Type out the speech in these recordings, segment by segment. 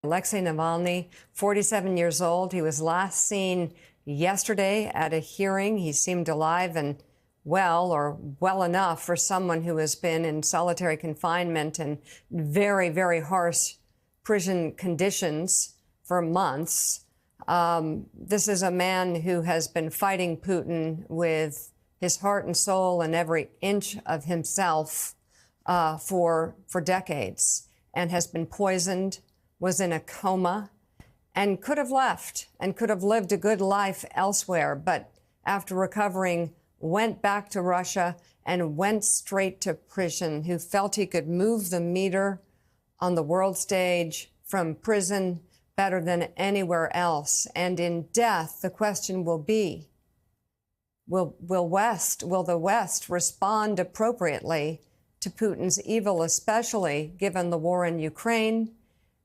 Alexei Navalny, 47 years old. He was last seen yesterday at a hearing. He seemed alive and well, or well enough for someone who has been in solitary confinement and very, very harsh prison conditions for months. This is a man who has been fighting Putin with his heart and soul and every inch of himself for decades, and has been poisoned, was in a coma, and could have left and could have lived a good life elsewhere, but after recovering, went back to Russia and went straight to prison, who felt he could move the meter on the world stage from prison better than anywhere else. And in death, the question will be, will the West respond appropriately to Putin's evil, especially given the war in Ukraine?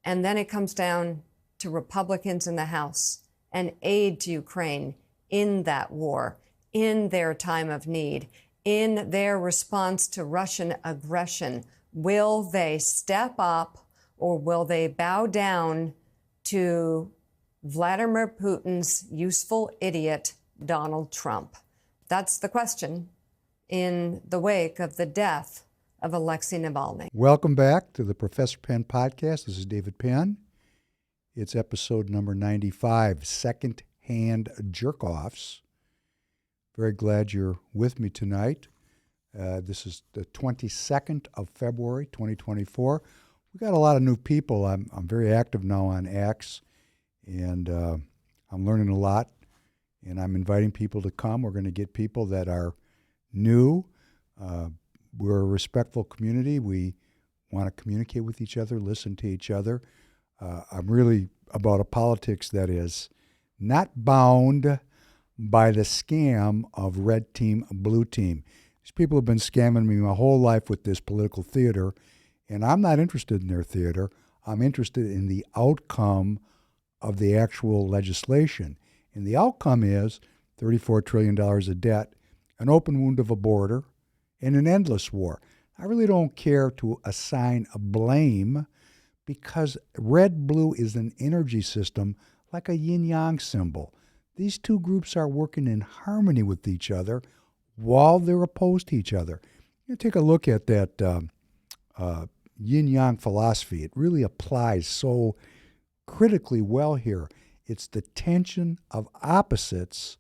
And then it comes down to Republicans in the House and aid to Ukraine in that war, in their time of need, in their response to Russian aggression. Will they step up, or will they bow down to Vladimir Putin's useful idiot, Donald Trump? That's the question in the wake of the death of Alexei Navalny. Welcome back to the Professor Penn podcast. This is David Penn. It's episode number 95, Second-Hand Jerkoffs. Very glad you're with me tonight. This is the 22nd of February, 2024. We got a lot of new people. I'm very active now on X, and I'm learning a lot, and I'm inviting people to come. We're going to get people that are new. We're a respectful community. We want to communicate with each other, listen to each other. I'm really about a politics that is not bound by the scam of red team, blue team. These people have been scamming me my whole life with this political theater, and I'm not interested in their theater. I'm interested in the outcome of the actual legislation. And the outcome is $34 trillion of debt, an open wound of a border, and an endless war. I really don't care to assign a blame, because red-blue is an energy system like a yin-yang symbol. These two groups are working in harmony with each other while they're opposed to each other. You take a look at that yin-yang philosophy. It really applies so critically well here. It's the tension of opposites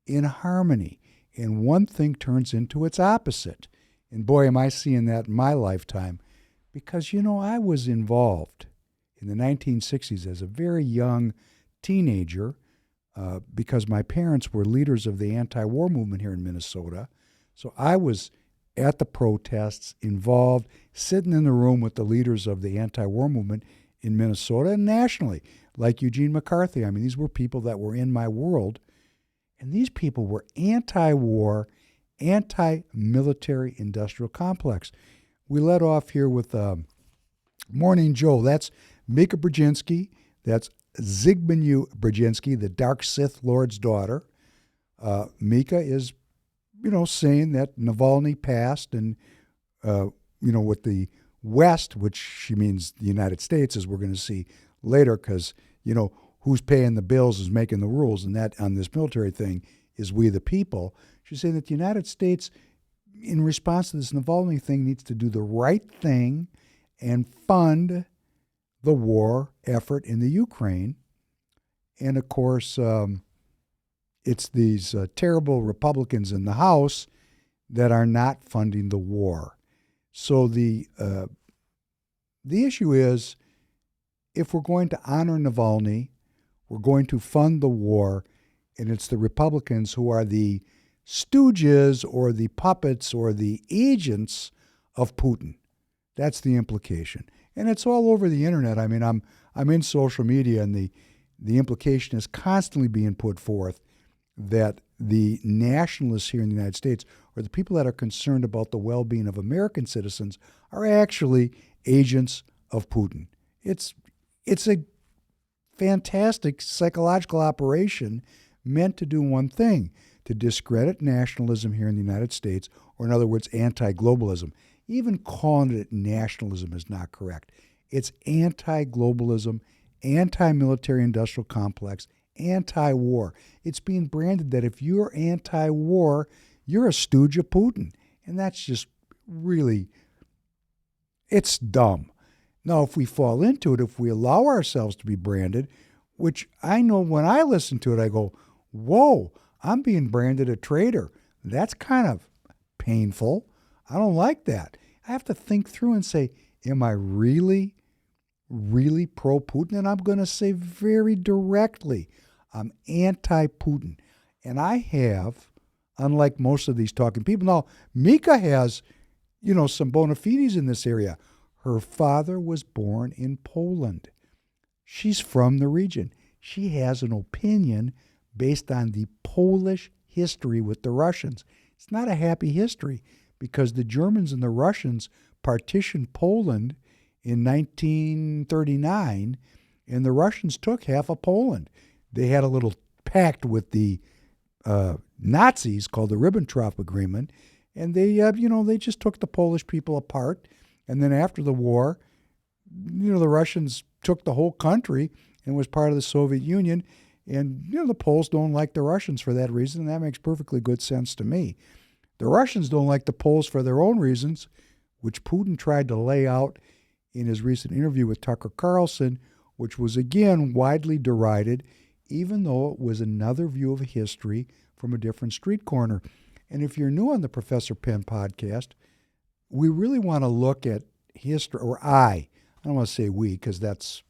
in harmony, and one thing turns into its opposite. And boy, am I seeing that in my lifetime, because, I was involved in the 1960s as a very young teenager because my parents were leaders of the anti-war movement here in Minnesota. So I was at the protests, involved, sitting in the room with the leaders of the anti-war movement in Minnesota and nationally, like Eugene McCarthy. I mean, these were people that were in my world, and these people were anti-war, anti-military industrial complex. We led off here with Morning Joe. That's Mika Brzezinski. That's Zygmunt Brzezinski, the Dark Sith Lord's daughter. Mika is, saying that Navalny passed, and, with the West, which she means the United States, as we're going to see later, because, who's paying the bills is making the rules, and that on this military thing is we the people. She's saying that the United States, in response to this Navalny thing, needs to do the right thing and fund the war effort in the Ukraine. And of course, it's these terrible Republicans in the House that are not funding the war. So the issue is, if we're going to honor Navalny, we're going to fund the war, and it's the Republicans who are the stooges or the puppets or the agents of Putin. That's the implication. And it's all over the internet. I mean, I'm in social media, and the implication is constantly being put forth that the nationalists here in the United States, or the people that are concerned about the well-being of American citizens, are actually agents of Putin. It's a fantastic psychological operation meant to do one thing: to discredit nationalism here in the United States, or in other words, anti-globalism. Even calling it nationalism is not correct. It's anti-globalism, anti-military industrial complex, anti-war. It's being branded that if you're anti-war, you're a stooge of Putin. And that's just really, it's dumb. Now, if we fall into it, if we allow ourselves to be branded, which I know when I listen to it, I go, whoa, I'm being branded a traitor. That's kind of painful. I don't like that. I have to think through and say, am I really pro-Putin? And I'm going to say very directly, I'm anti-Putin. And I have, unlike most of these talking people, now Mika has, some bona fides in this area. Her father was born in Poland. She's from the region. She has an opinion based on the Polish history with the Russians. It's not a happy history because the Germans and the Russians partitioned Poland in 1939, and the Russians took half of Poland. They had a little pact with the Nazis called the Ribbentrop Agreement, and they just took the Polish people apart. And then after the war, the Russians took the whole country and was part of the Soviet Union. And, the Poles don't like the Russians for that reason, and that makes perfectly good sense to me. The Russians don't like the Poles for their own reasons, which Putin tried to lay out in his recent interview with Tucker Carlson, which was, again, widely derided, even though it was another view of history from a different street corner. And if you're new on the Professor Penn podcast, we really want to look at history, or I don't want to say we because that's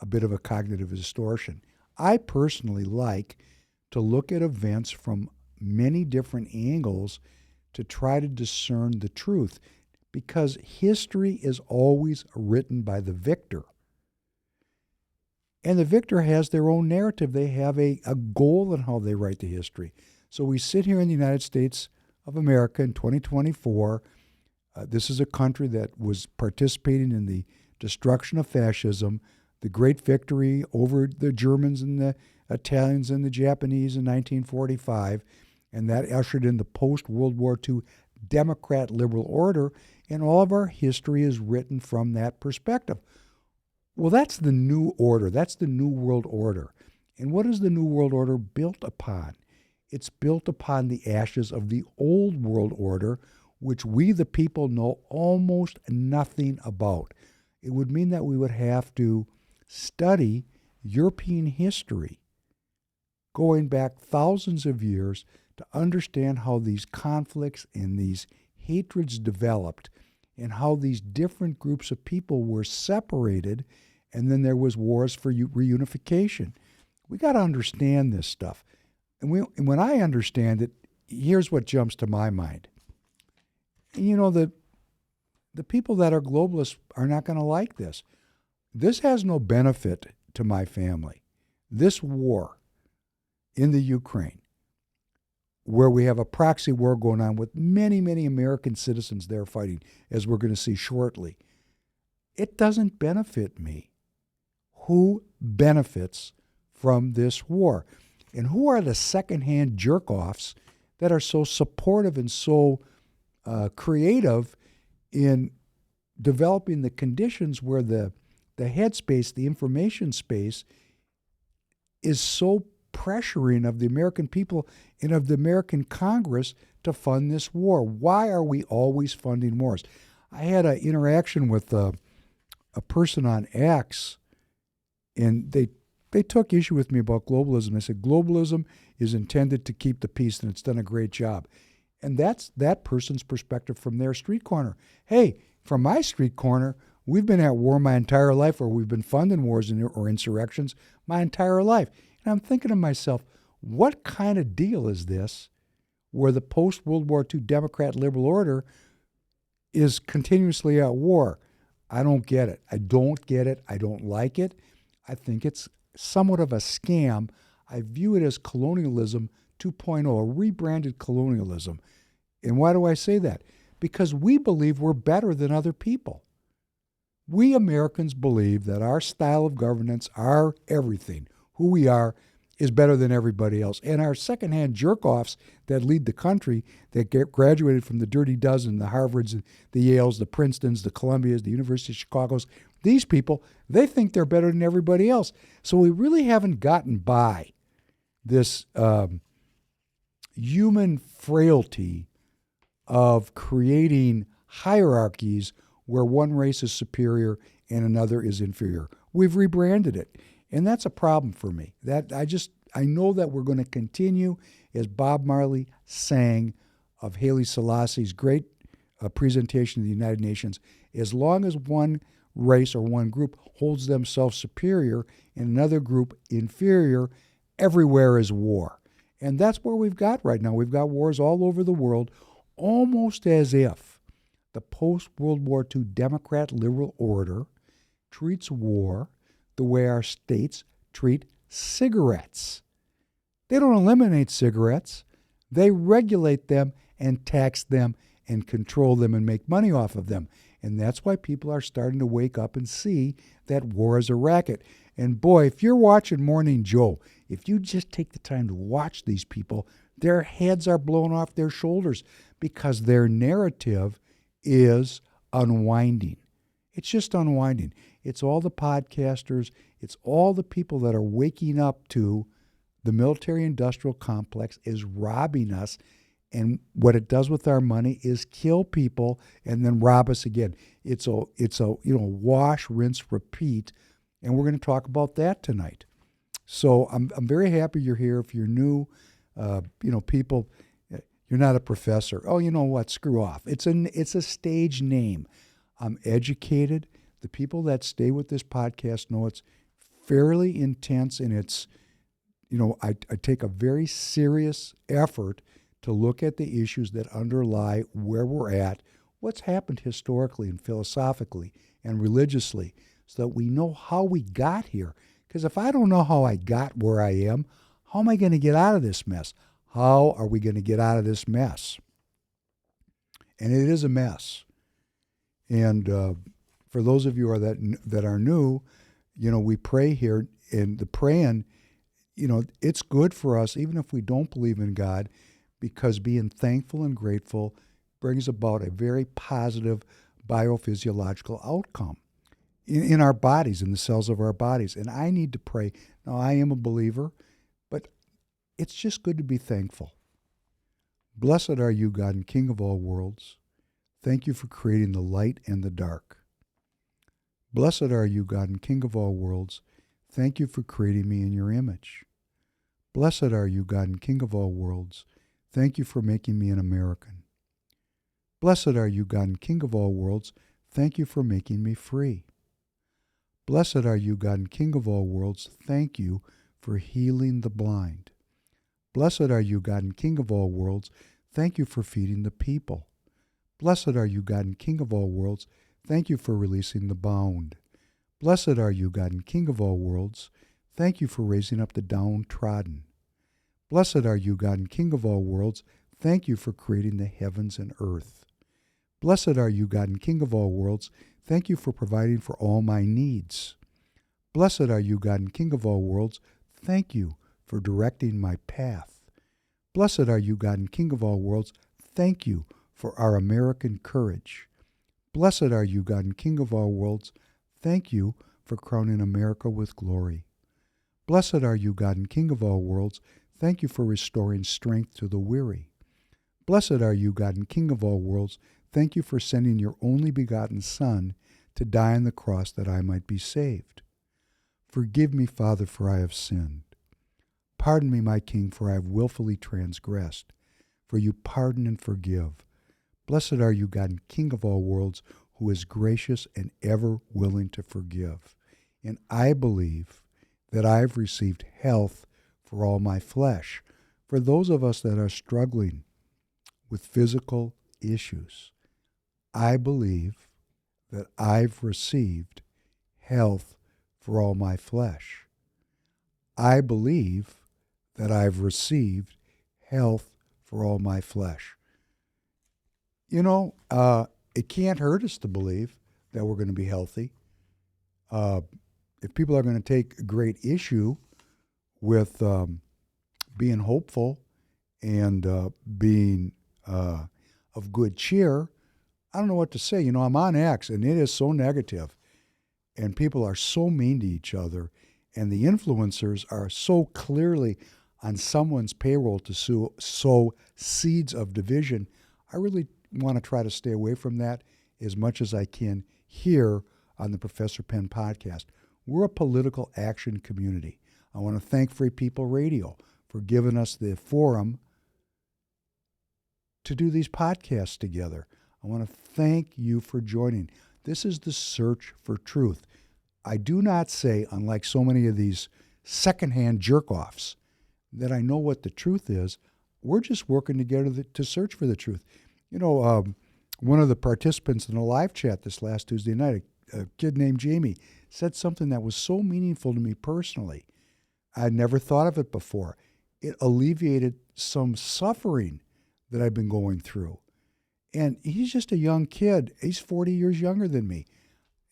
a bit of a cognitive distortion. I personally like to look at events from many different angles to try to discern the truth, because history is always written by the victor. And the victor has their own narrative. They have a goal in how they write the history. So we sit here in the United States of America in 2024. This is a country that was participating in the destruction of fascism, the great victory over the Germans and the Italians and the Japanese in 1945, and that ushered in the post-World War II Democrat liberal order, and all of our history is written from that perspective. Well, that's the new order. That's the new world order. And what is the new world order built upon? It's built upon the ashes of the old world order, which we the people know almost nothing about. It would mean that we would have to study European history going back thousands of years to understand how these conflicts and these hatreds developed and how these different groups of people were separated, and then there was wars for reunification. We got to understand this stuff. And when I understand it, here's what jumps to my mind. The people that are globalists are not going to like this. This has no benefit to my family. This war in the Ukraine, where we have a proxy war going on with many, many American citizens there fighting, as we're going to see shortly, it doesn't benefit me. Who benefits from this war? And who are the secondhand jerkoffs that are so supportive and so creative in developing the conditions where the headspace, the information space, is so pressuring of the American people and of the American Congress to fund this war? Why are we always funding wars? I had an interaction with a person on X, and they took issue with me about globalism. They said globalism is intended to keep the peace, and it's done a great job. And that's that person's perspective from their street corner. Hey, from my street corner, we've been at war my entire life, or we've been funding wars or insurrections my entire life. And I'm thinking to myself, what kind of deal is this where the post-World War II Democrat liberal order is continuously at war? I don't get it. I don't get it. I don't like it. I think it's somewhat of a scam. I view it as colonialism 2.0, a rebranded colonialism. And why do I say that? Because we believe we're better than other people. We Americans believe that our style of governance, our everything, who we are, is better than everybody else. And our secondhand jerk-offs that lead the country, that get graduated from the Dirty Dozen, the Harvards, the Yales, the Princetons, the Columbias, the University of Chicago's, These people, they think they're better than everybody else. So we really haven't gotten by this human frailty of creating hierarchies where one race is superior and another is inferior. We've rebranded it, and that's a problem for me. I know that we're going to continue, as Bob Marley sang of Haile Selassie's great presentation of the United Nations, as long as one race or one group holds themselves superior and another group inferior, everywhere is war. And that's where we've got right now. We've got wars all over the world, almost as if the post-World War II Democrat liberal order treats war the way our states treat cigarettes. They don't eliminate cigarettes. They regulate them and tax them and control them and make money off of them. And that's why people are starting to wake up and see that war is a racket. And boy, if you're watching Morning Joe, if you just take the time to watch these people, their heads are blown off their shoulders because their narrative is unwinding. It's just unwinding. It's all the podcasters. It's all the people that are waking up to the military-industrial complex is robbing us, and what it does with our money is kill people and then rob us again. It's a wash, rinse, repeat, and we're going to talk about that tonight. So I'm very happy you're here. If you're new, people, you're not a professor. Oh, you know what? Screw off. It's a stage name. I'm educated. The people that stay with this podcast know it's fairly intense, and it's, I take a very serious effort to look at the issues that underlie where we're at, what's happened historically and philosophically and religiously, so that we know how we got here. Because if I don't know how I got where I am, how am I going to get out of this mess? How are we going to get out of this mess? And it is a mess. And for those of you that are new, we pray here, and the praying, it's good for us, even if we don't believe in God, because being thankful and grateful brings about a very positive biophysiological outcome in our bodies, in the cells of our bodies. And I need to pray. Now, I am a believer, but it's just good to be thankful. Blessed are you, God and King of all worlds. Thank you for creating the light and the dark. Blessed are you, God and King of all worlds. Thank you for creating me in your image. Blessed are you, God and King of all worlds. Thank you for making me an American. Blessed are you, God and King of all worlds. Thank you for making me free. Blessed are you, God and King of all worlds. Thank you for healing the blind. Blessed are you, God and King of all worlds. Thank you for feeding the people. Blessed are you, God and King of all worlds. Thank you for releasing the bound. Blessed are you, God and King of all worlds. Thank you for raising up the downtrodden. Blessed are you, God and King of all worlds. Thank you for creating the heavens and earth. Blessed are you, God and King of all worlds. Thank you for providing for all my needs. Blessed are you, God and King of all worlds. Thank you for directing my path. Blessed are you, God and King of all worlds. Thank you for our American courage. Blessed are you, God and King of all worlds. Thank you for crowning America with glory. Blessed are you, God and King of all worlds. Thank you for restoring strength to the weary. Blessed are you, God and King of all worlds. Thank you for sending your only begotten Son to die on the cross that I might be saved. Forgive me, Father, for I have sinned. Pardon me, my King, for I have willfully transgressed. For you pardon and forgive. Blessed are you, God and King of all worlds, who is gracious and ever willing to forgive. And I believe that I have received health for all my flesh. For those of us that are struggling with physical issues, I believe that I've received health for all my flesh. I believe that I've received health for all my flesh. It can't hurt us to believe that we're going to be healthy. If people are going to take great issue with being hopeful and being of good cheer, I don't know what to say. I'm on X, and it is so negative. and people are so mean to each other, and the influencers are so clearly on someone's payroll to sow seeds of division. I really want to try to stay away from that as much as I can here on the Professor Penn podcast. We're a political action community. I want to thank Free People Radio for giving us the forum to do these podcasts together. I want to thank you for joining. This is the search for truth. I do not say, unlike so many of these secondhand jerk-offs, that I know what the truth is. We're just working together to search for the truth. One of the participants in a live chat this last Tuesday night, a kid named Jamie, said something that was so meaningful to me personally. I'd never thought of it before. It alleviated some suffering that I've been going through. And he's just a young kid. He's 40 years younger than me.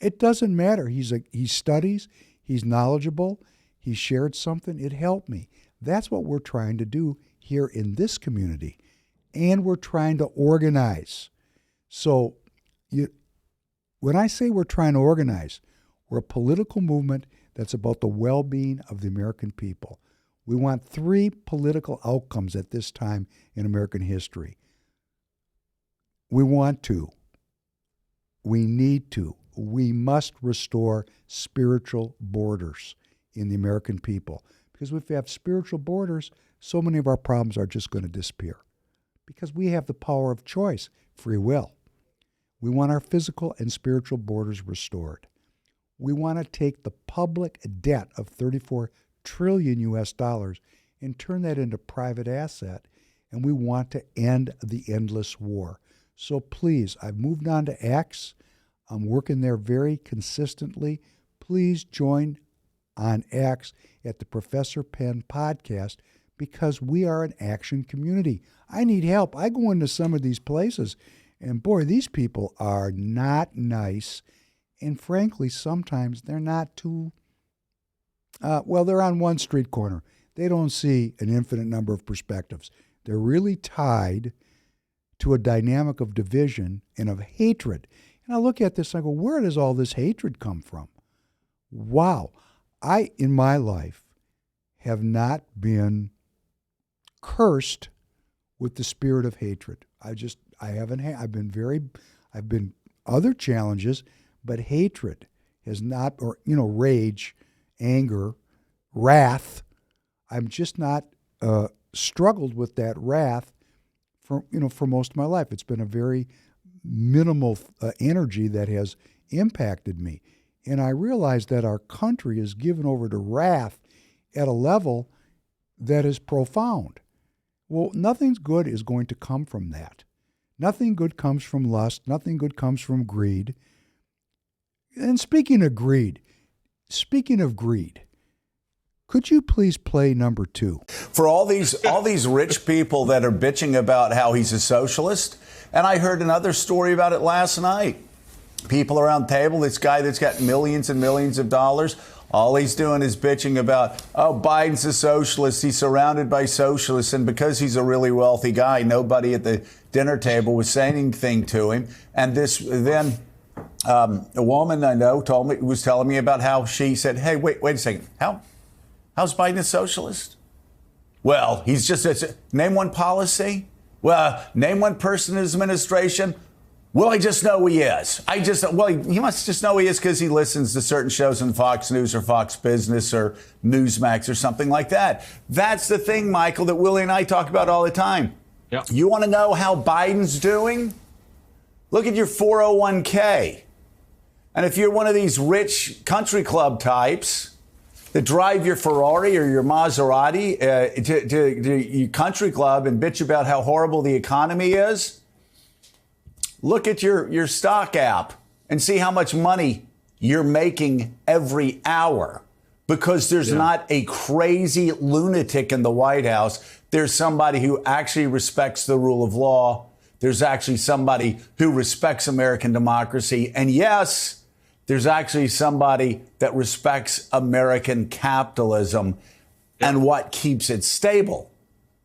It doesn't matter. He studies. He's knowledgeable. He shared something. It helped me. That's what we're trying to do here in this community. And we're trying to organize. So when I say we're trying to organize, we're a political movement that's about the well-being of the American people. We want 3 political outcomes at this time in American history. We want to. We need to. We must restore spiritual borders in the American people. Because if we have spiritual borders, so many of our problems are just going to disappear. Because we have the power of choice, free will. We want our physical and spiritual borders restored. We want to take the public debt of $34 trillion US and turn that into private asset. And we want to end the endless war. So please, I've moved on to X. I'm working there very consistently. Please join on X at the Professor Penn podcast because we are an action community. I need help. I go into some of these places, and boy, these people are not nice. And frankly, sometimes they're not too, they're on one street corner. They don't see an infinite number of perspectives. They're really tied to a dynamic of division and of hatred. And I look at this and I go, where does all this hatred come from? Wow. I, in my life, have not been cursed with the spirit of hatred. I've been other challenges, but hatred has not, rage, anger, wrath. I'm just not struggled with that wrath for most of my life. It's been a very minimal energy that has impacted me. And I realize that our country is given over to wrath at a level that is profound. Well, nothing good is going to come from that. Nothing good comes from lust. Nothing good comes from greed. And speaking of greed, could you please play number 2? For all these rich people that are bitching about how he's a socialist, and I heard another story about it last night. People around the table, this guy that's got millions and millions of dollars, all he's doing is bitching about, Biden's a socialist, he's surrounded by socialists, and because he's a really wealthy guy, nobody at the dinner table was saying anything to him. And a woman I know was telling me about how she said, hey, wait a second, how's Biden a socialist? Well, he's just name one policy. Well, name one person in his administration. Well, I just know he is. He must just know he is because he listens to certain shows on Fox News or Fox Business or Newsmax or something like that. That's the thing, Michael, that Willie and I talk about all the time. Yep. You want to know how Biden's doing? Look at your 401k. And if you're one of these rich country club types that drive your Ferrari or your Maserati to your country club and bitch about how horrible the economy is, look at your stock app and see how much money you're making every hour. Because there's not a crazy lunatic in the White House. There's somebody who actually respects the rule of law. There's actually somebody who respects American democracy. And yes, there's actually somebody that respects American capitalism and what keeps it stable.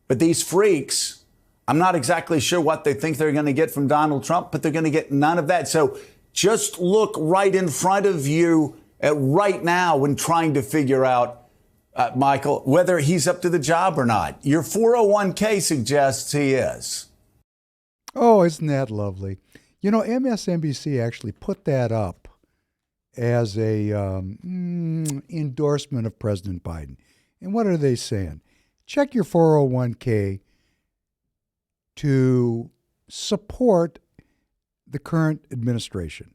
But these freaks, I'm not exactly sure what they think they're going to get from Donald Trump, but they're going to get none of that. So just look right in front of you right now when trying to figure out, Michael, whether he's up to the job or not. Your 401k suggests he is. Oh, isn't that lovely? You know, MSNBC actually put that up as a endorsement of President Biden. And what are they saying? Check your 401k to support the current administration.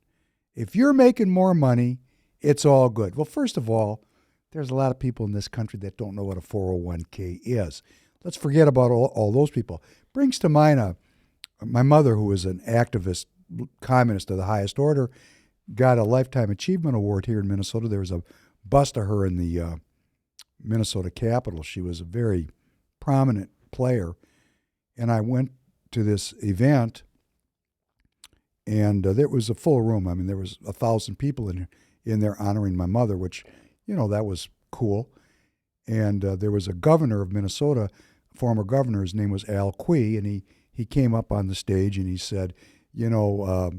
If you're making more money, it's all good. Well, first of all, there's a lot of people in this country that don't know what a 401k is. Let's forget about all those people. Brings to mind my mother, who was an activist, communist of the highest order, got a Lifetime Achievement Award here in Minnesota. There was a bust of her in the Minnesota Capitol. She was a very prominent player. And I went to this event, and there was a full room. I mean, there was 1,000 people in there honoring my mother, which, you know, that was cool. And there was a governor of Minnesota, former governor. His name was Al Quie, and he came up on the stage and he said, you know,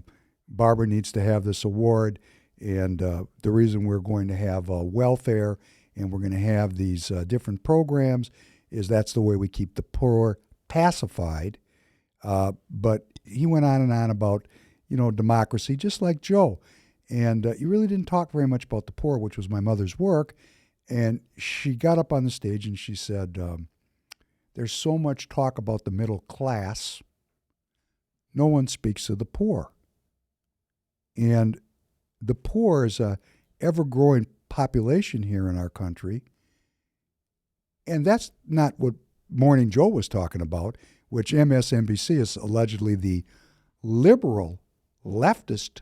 Barbara needs to have this award, and the reason we're going to have welfare and we're going to have these different programs is that's the way we keep the poor pacified. But he went on and on about, you know, democracy, just like Joe. And he really didn't talk very much about the poor, which was my mother's work. And she got up on the stage and she said, there's so much talk about the middle class. No one speaks of the poor. And the poor is a ever-growing population here in our country. And that's not what Morning Joe was talking about, which MSNBC is allegedly the liberal, leftist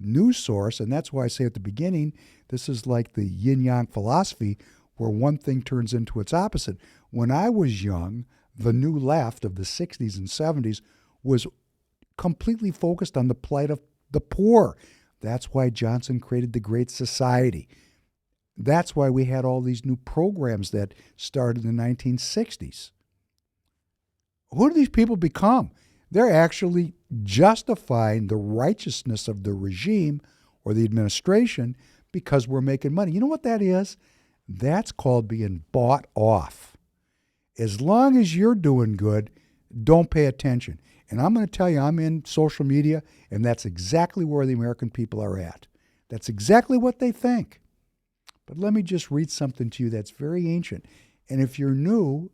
news source. And that's why I say at the beginning, this is like the yin-yang philosophy where one thing turns into its opposite. When I was young, the new left of the 60s and 70s was completely focused on the plight of the poor. That's why Johnson created the Great Society. That's why we had all these new programs that started in the 1960s. Who do these people become? They're actually justifying the righteousness of the regime or the administration because we're making money. You know what that is? That's called being bought off. As long as you're doing good, don't pay attention. And I'm going to tell you, I'm in social media, and that's exactly where the American people are at. That's exactly what they think. But let me just read something to you that's very ancient. And if you're new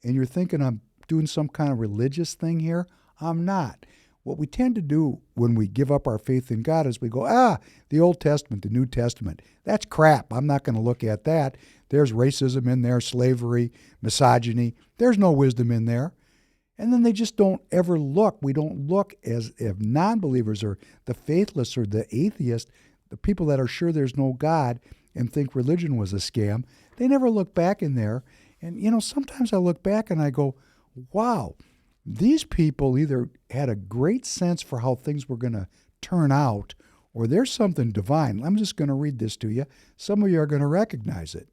and you're thinking I'm doing some kind of religious thing here, I'm not. What we tend to do when we give up our faith in God is we go, the Old Testament, the New Testament, that's crap. I'm not going to look at that. There's racism in there, slavery, misogyny. There's no wisdom in there. And then they just don't ever look. We don't look as if non-believers or the faithless or the atheist, the people that are sure there's no God and think religion was a scam, they never look back in there. And, you know, sometimes I look back and I go, wow, these people either had a great sense for how things were going to turn out or there's something divine. I'm just going to read this to you. Some of you are going to recognize it.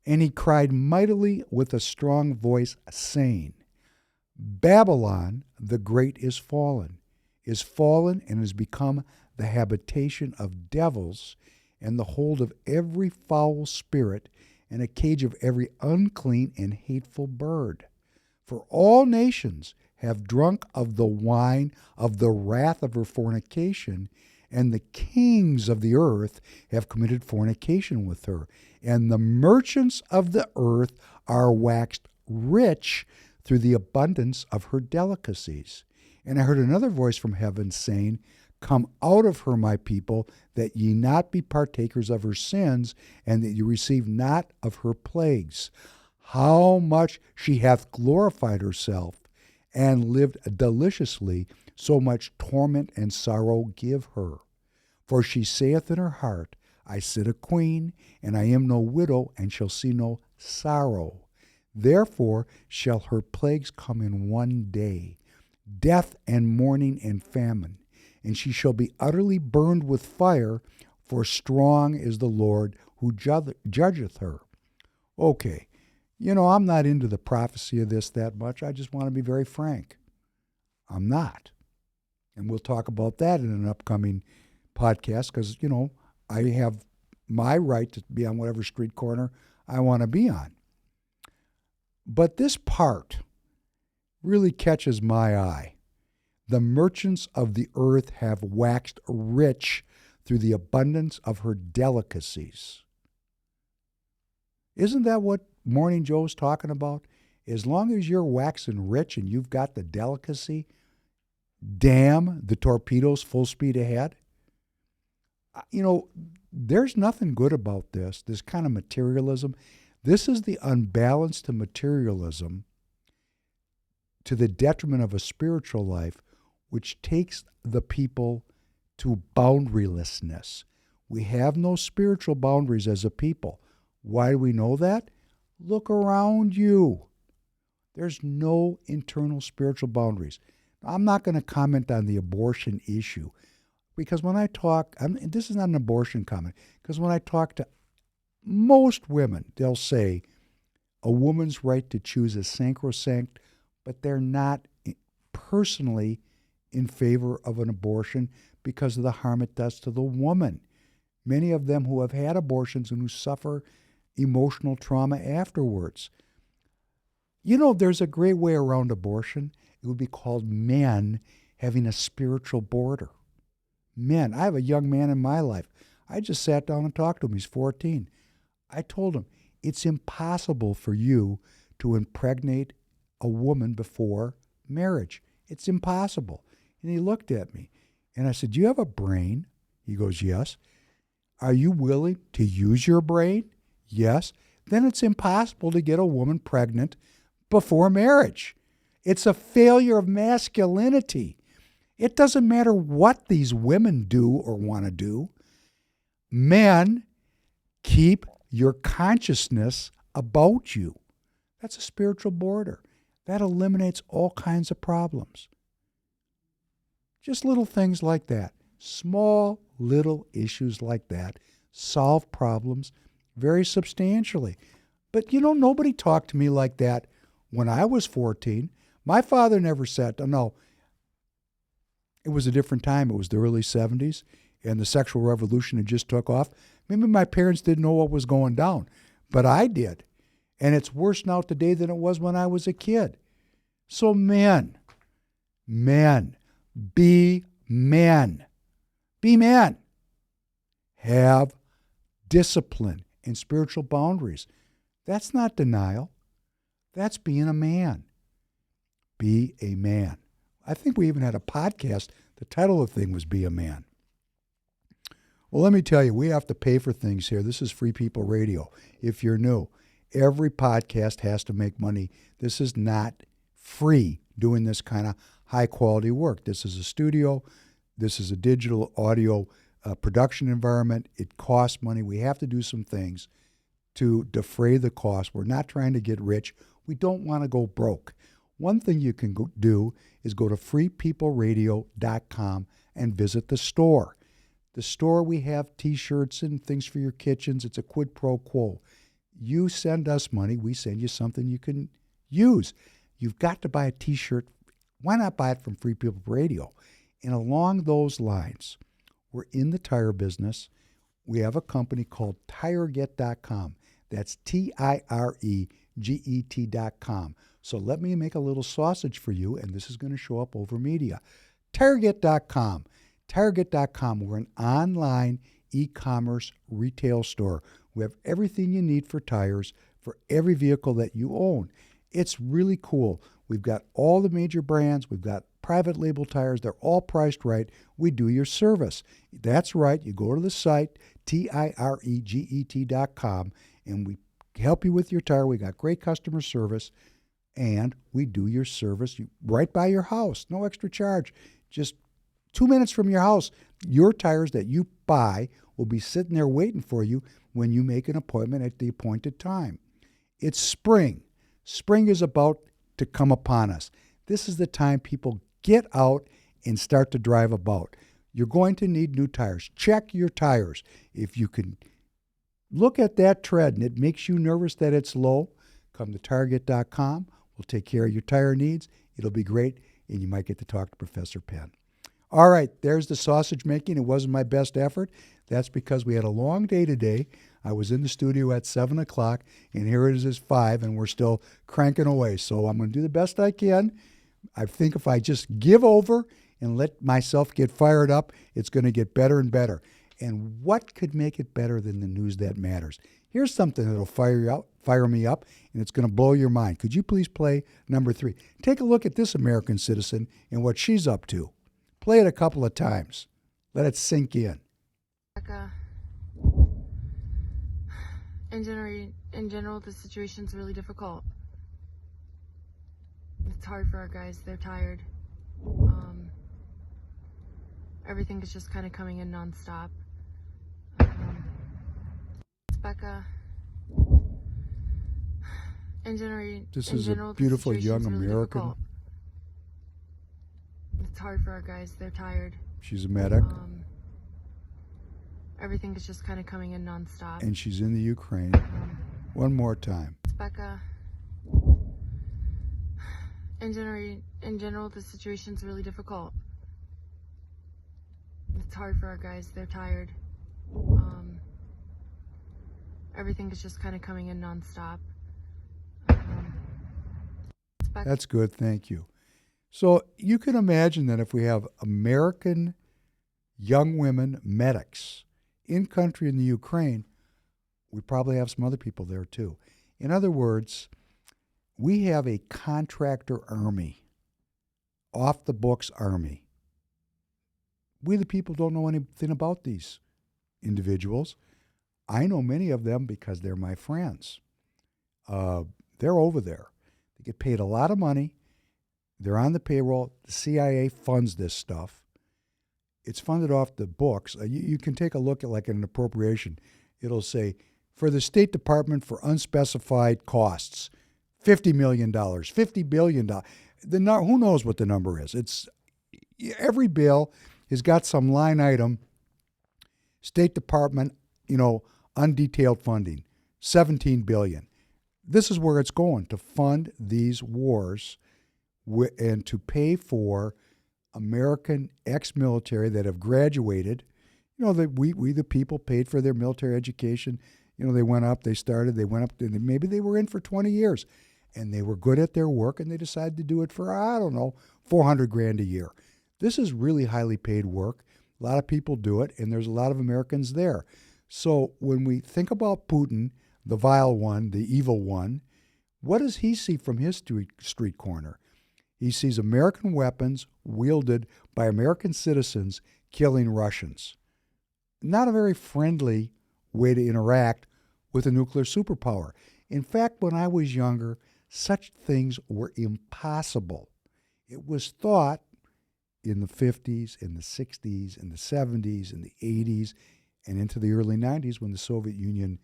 And he cried mightily with a strong voice, saying, Babylon the great is fallen and has become the habitation of devils and the hold of every foul spirit and a cage of every unclean and hateful bird. For all nations have drunk of the wine of the wrath of her fornication, and the kings of the earth have committed fornication with her. And the merchants of the earth are waxed rich through the abundance of her delicacies. And I heard another voice from heaven saying, Come out of her, my people, that ye not be partakers of her sins, and that ye receive not of her plagues. How much she hath glorified herself, and lived deliciously, so much torment and sorrow give her. For she saith in her heart, I sit a queen, and I am no widow, and shall see no sorrow. Therefore shall her plagues come in one day, death and mourning and famine, and she shall be utterly burned with fire, for strong is the Lord who judgeth her. Okay, you know, I'm not into the prophecy of this that much. I just want to be very frank. I'm not. And we'll talk about that in an upcoming podcast because, you know, I have my right to be on whatever street corner I want to be on. But this part really catches my eye. The merchants of the earth have waxed rich through the abundance of her delicacies. Isn't that what Morning Joe's talking about? As long as you're waxing rich and you've got the delicacy, damn the torpedoes full speed ahead. You know, there's nothing good about this kind of materialism. This is the unbalance to materialism to the detriment of a spiritual life, which takes the people to boundarylessness. We have no spiritual boundaries as a people. Why do we know that? Look around you. There's no internal spiritual boundaries. I'm not going to comment on the abortion issue because when I talk, this is not an abortion comment, because when I talk to most women, they'll say a woman's right to choose is sacrosanct, but they're not personally in favor of an abortion because of the harm it does to the woman. Many of them who have had abortions and who suffer emotional trauma afterwards. You know, there's a great way around abortion. It would be called men having a spiritual border. Men. I have a young man in my life. I just sat down and talked to him. He's 14. I told him, it's impossible for you to impregnate a woman before marriage. It's impossible. And he looked at me. And I said, do you have a brain? He goes, yes. Are you willing to use your brain? Yes. Then it's impossible to get a woman pregnant before marriage. It's a failure of masculinity. It doesn't matter what these women do or want to do. Men, keep your consciousness about you. That's a spiritual border. That eliminates all kinds of problems. Just little things like that. Small little issues like that solve problems very substantially. But you know, nobody talked to me like that when I was 14. My father never said, no, it was a different time. It was the early 70s, and the sexual revolution had just took off. Maybe my parents didn't know what was going down, but I did. And it's worse now today than it was when I was a kid. So men, be men. Be men. Have discipline and spiritual boundaries. That's not denial. That's being a man. Be a man. I think we even had a podcast. The title of the thing was Be a Man. Well, let me tell you, we have to pay for things here. This is Free People Radio. If you're new, every podcast has to make money. This is not free doing this kind of high-quality work. This is a studio. This is a digital audio production environment. It costs money. We have to do some things to defray the cost. We're not trying to get rich. We don't want to go broke. One thing you can do is go to freepeopleradio.com and visit the store. The store, we have T-shirts and things for your kitchens. It's a quid pro quo. You send us money, we send you something you can use. You've got to buy a T-shirt. Why not buy it from Free People Radio? And along those lines, we're in the tire business. We have a company called TireGet.com. That's TireGet.com. So let me make a little sausage for you, and this is going to show up over media. TireGet.com. TireGet.com. We're an online e-commerce retail store. We have everything you need for tires for every vehicle that you own. It's really cool. We've got all the major brands. We've got private label tires. They're all priced right. We do your service. That's right. You go to the site, TireGet.com, and we help you with your tire. We got great customer service, and we do your service right by your house. No extra charge. Just 2 minutes from your house. Your tires that you buy will be sitting there waiting for you when you make an appointment at the appointed time. It's spring. Spring is about to come upon us. This is the time people get out and start to drive about. You're going to need new tires. Check your tires. If you can look at that tread and it makes you nervous that it's low, come to TireGet.com. We'll take care of your tire needs. It'll be great, and you might get to talk to Professor Penn. All right, there's the sausage making. It wasn't my best effort. That's because we had a long day today. I was in the studio at 7 o'clock, and here it is 5, and we're still cranking away. So I'm going to do the best I can. I think if I just give over and let myself get fired up, it's going to get better and better. And what could make it better than the news that matters? Here's something that'll fire me up, and it's going to blow your mind. Could you please play number 3? Take a look at this American citizen and what she's up to. Play it a couple of times. Let it sink in. In general, the situation's really difficult. It's hard for our guys. They're tired. Everything is just kind of coming in nonstop. Becca. This is a beautiful young American. Difficult. It's hard for our guys. They're tired. She's a medic. Everything is just kind of coming in nonstop. And she's in the Ukraine. One more time. Becca. In general, the situation's really difficult. It's hard for our guys. They're tired. Everything is just kind of coming in nonstop. That's good. Thank you. So you can imagine that if we have American young women medics in country in the Ukraine, we probably have some other people there too. In other words, we have a contractor army, off the books army. We the people don't know anything about these individuals. I know many of them because they're my friends. They're over there. They get paid a lot of money. They're on the payroll. The CIA funds this stuff. It's funded off the books. You can take a look at like an appropriation. It'll say, for the State Department for unspecified costs, $50 million, $50 billion. Who knows what the number is? It's every bill has got some line item, State Department, undetailed funding, $17 billion. This is where it's going, to fund these wars and to pay for American ex-military that have graduated. That we the people paid for their military education. They went up, they went up, and maybe they were in for 20 years, and they were good at their work, and they decided to do it for, $400,000 a year. This is really highly paid work. A lot of people do it, and there's a lot of Americans there. So when we think about Putin, the vile one, the evil one, what does he see from his street corner? He sees American weapons wielded by American citizens killing Russians. Not a very friendly way to interact with a nuclear superpower. In fact, when I was younger, such things were impossible. It was thought in the 50s, in the 60s, in the 70s, in the 80s, and into the early 90s when the Soviet Union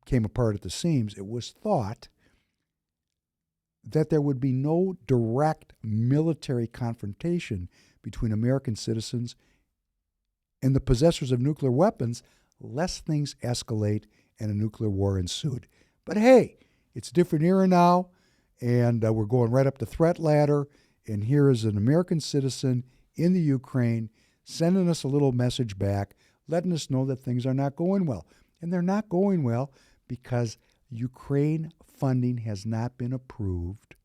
came apart at the seams, it was thought that there would be no direct military confrontation between American citizens and the possessors of nuclear weapons, lest things escalate and a nuclear war ensued. But hey, it's a different era now, and we're going right up the threat ladder, and here is an American citizen in the Ukraine sending us a little message back, letting us know that things are not going well. And they're not going well because Ukraine funding has not been approved.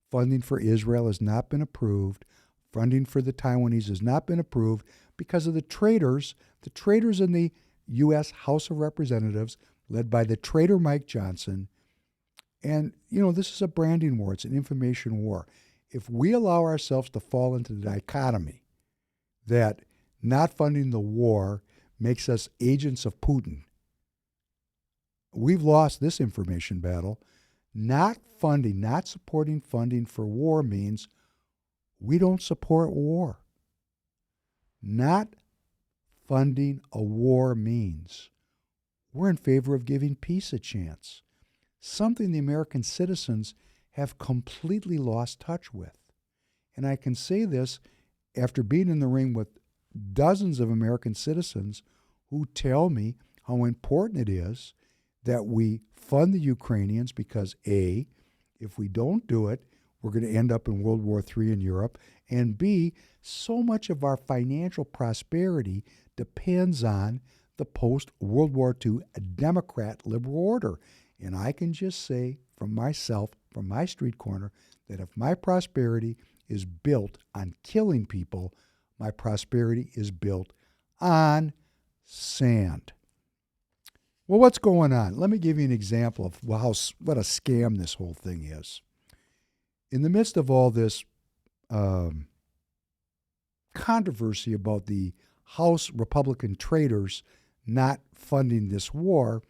Funding for Israel has not been approved. Funding for the Taiwanese has not been approved because of the traitors in the U.S. House of Representatives, led by the traitor Mike Johnson. And, this is a branding war. It's an information war. If we allow ourselves to fall into the dichotomy that not funding the war makes us agents of Putin, we've lost this information battle. Not supporting funding for war means we don't support war. Not funding a war means we're in favor of giving peace a chance, something the American citizens have completely lost touch with. And I can say this after being in the ring with dozens of American citizens who tell me how important it is that we fund the Ukrainians because, A, if we don't do it, we're going to end up in World War III in Europe, And B, so much of our financial prosperity depends on the post-World War II Democrat liberal order. And I can just say from myself, from my street corner, that if my prosperity is built on killing people, my prosperity is built on sand. Well, what's going on? Let me give you an example of what a scam this whole thing is. In the midst of all this controversy about the House Republican traitors not funding this war,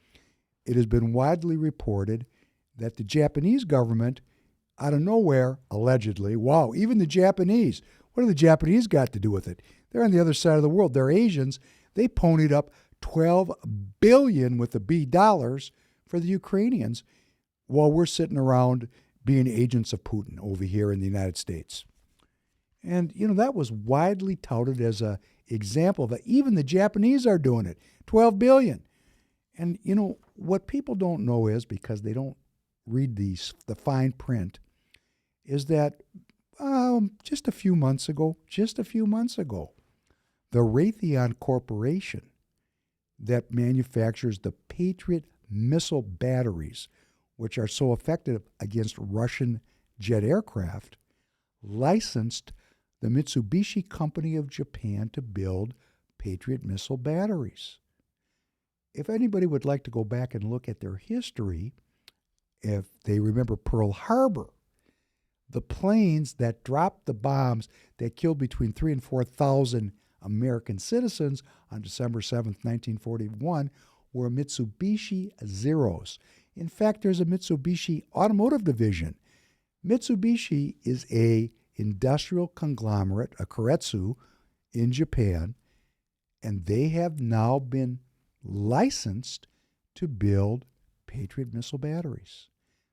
it has been widely reported that the Japanese government, out of nowhere, allegedly, wow, even the Japanese, what do the Japanese got to do with it? They're on the other side of the world. They're Asians. They ponied up $12 billion with a B dollars for the Ukrainians while we're sitting around being agents of Putin over here in the United States. And, that was widely touted as an example that even the Japanese are doing it. $12 billion. And, what people don't know is, because they don't read the fine print, is that just a few months ago, the Raytheon Corporation that manufactures the Patriot missile batteries, which are so effective against Russian jet aircraft, licensed the Mitsubishi Company of Japan to build Patriot missile batteries. If anybody would like to go back and look at their history, if they remember Pearl Harbor, the planes that dropped the bombs that killed between 3,000 and 4,000 American citizens on December 7th, 1941, were Mitsubishi Zeros. In fact, there's a Mitsubishi automotive division. Mitsubishi is a industrial conglomerate, a keiretsu, in Japan, and they have now been licensed to build Patriot missile batteries.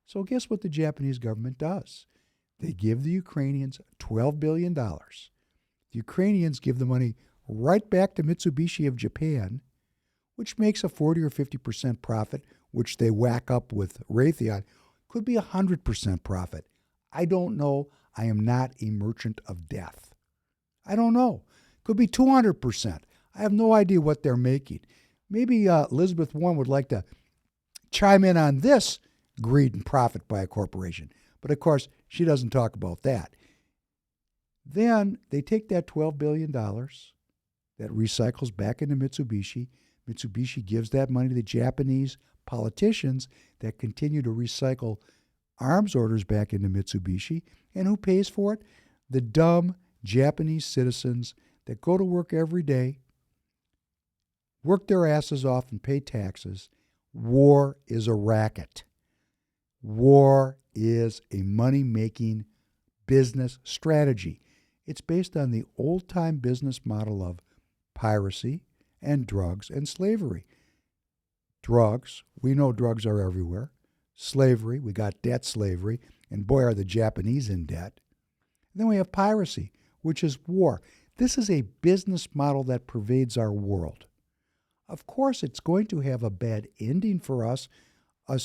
So guess what the Japanese government does? They give the Ukrainians $12 billion. The Ukrainians give the money right back to Mitsubishi of Japan, which makes a 40 or 50% profit, which they whack up with Raytheon. Could be 100% profit. I don't know. I am not a merchant of death. I don't know. Could be 200%. I have no idea what they're making. Maybe Elizabeth Warren would like to chime in on this greed and profit by a corporation. But of course, she doesn't talk about that. Then they take that $12 billion that recycles back into Mitsubishi. Mitsubishi gives that money to the Japanese politicians that continue to recycle arms orders back into Mitsubishi. And who pays for it? The dumb Japanese citizens that go to work every day, work their asses off and pay taxes. War is a racket. War is a money-making business strategy. It's based on the old-time business model of piracy and drugs and slavery. Drugs, we know drugs are everywhere. Slavery, we got debt slavery, and boy are the Japanese in debt. And then we have piracy, which is war. This is a business model that pervades our world. Of course, it's going to have a bad ending for us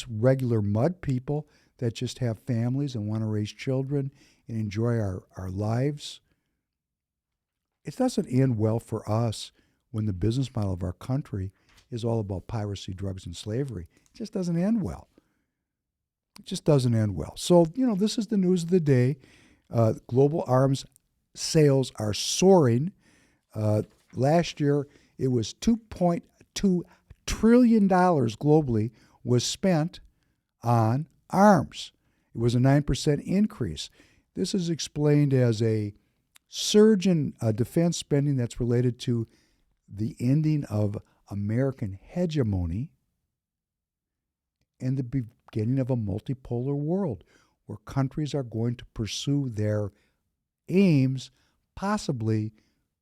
regular mud people that just have families and want to raise children and enjoy our lives. It doesn't end well for us when the business model of our country is all about piracy, drugs, and slavery. It just doesn't end well. It just doesn't end well. So, this is the news of the day. Global arms sales are soaring. Last year, it was $2.2 trillion globally was spent on arms. It was a 9% increase. This is explained as a surge in defense spending that's related to the ending of American hegemony and the beginning of a multipolar world where countries are going to pursue their aims possibly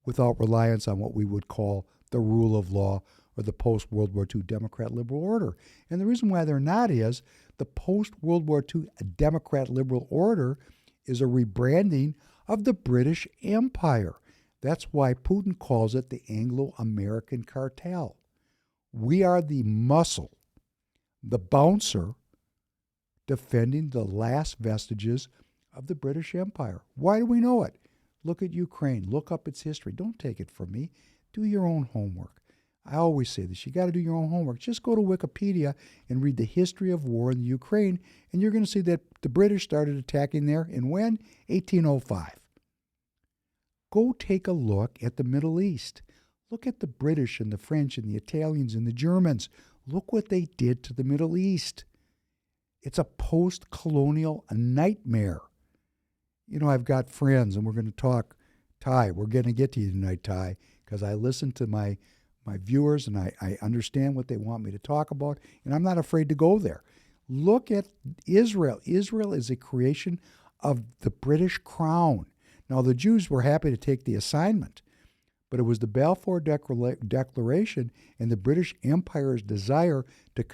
without reliance on what we would call the rule of law or the post-World War II Democrat liberal order. And the reason why they're not is the post-World War II Democrat liberal order is a rebranding of the British Empire. That's why Putin calls it the Anglo-American cartel. We are the muscle, the bouncer, defending the last vestiges of the British Empire. Why do we know it? Look at Ukraine. Look up its history. Don't take it from me. Do your own homework. I always say this. You got to do your own homework. Just go to Wikipedia and read the history of war in the Ukraine, and you're going to see that the British started attacking there in when? 1805. Go take a look at the Middle East. Look at the British and the French and the Italians and the Germans. Look what they did to the Middle East. It's a post-colonial nightmare. You know, I've got friends, and we're going to talk, Ty. We're going to get to you tonight, Ty, because I listen to my viewers, and I understand what they want me to talk about, and I'm not afraid to go there. Look at Israel. Israel is a creation of the British Crown. Now, the Jews were happy to take the assignment, but it was the Balfour Declaration and the British Empire's desire to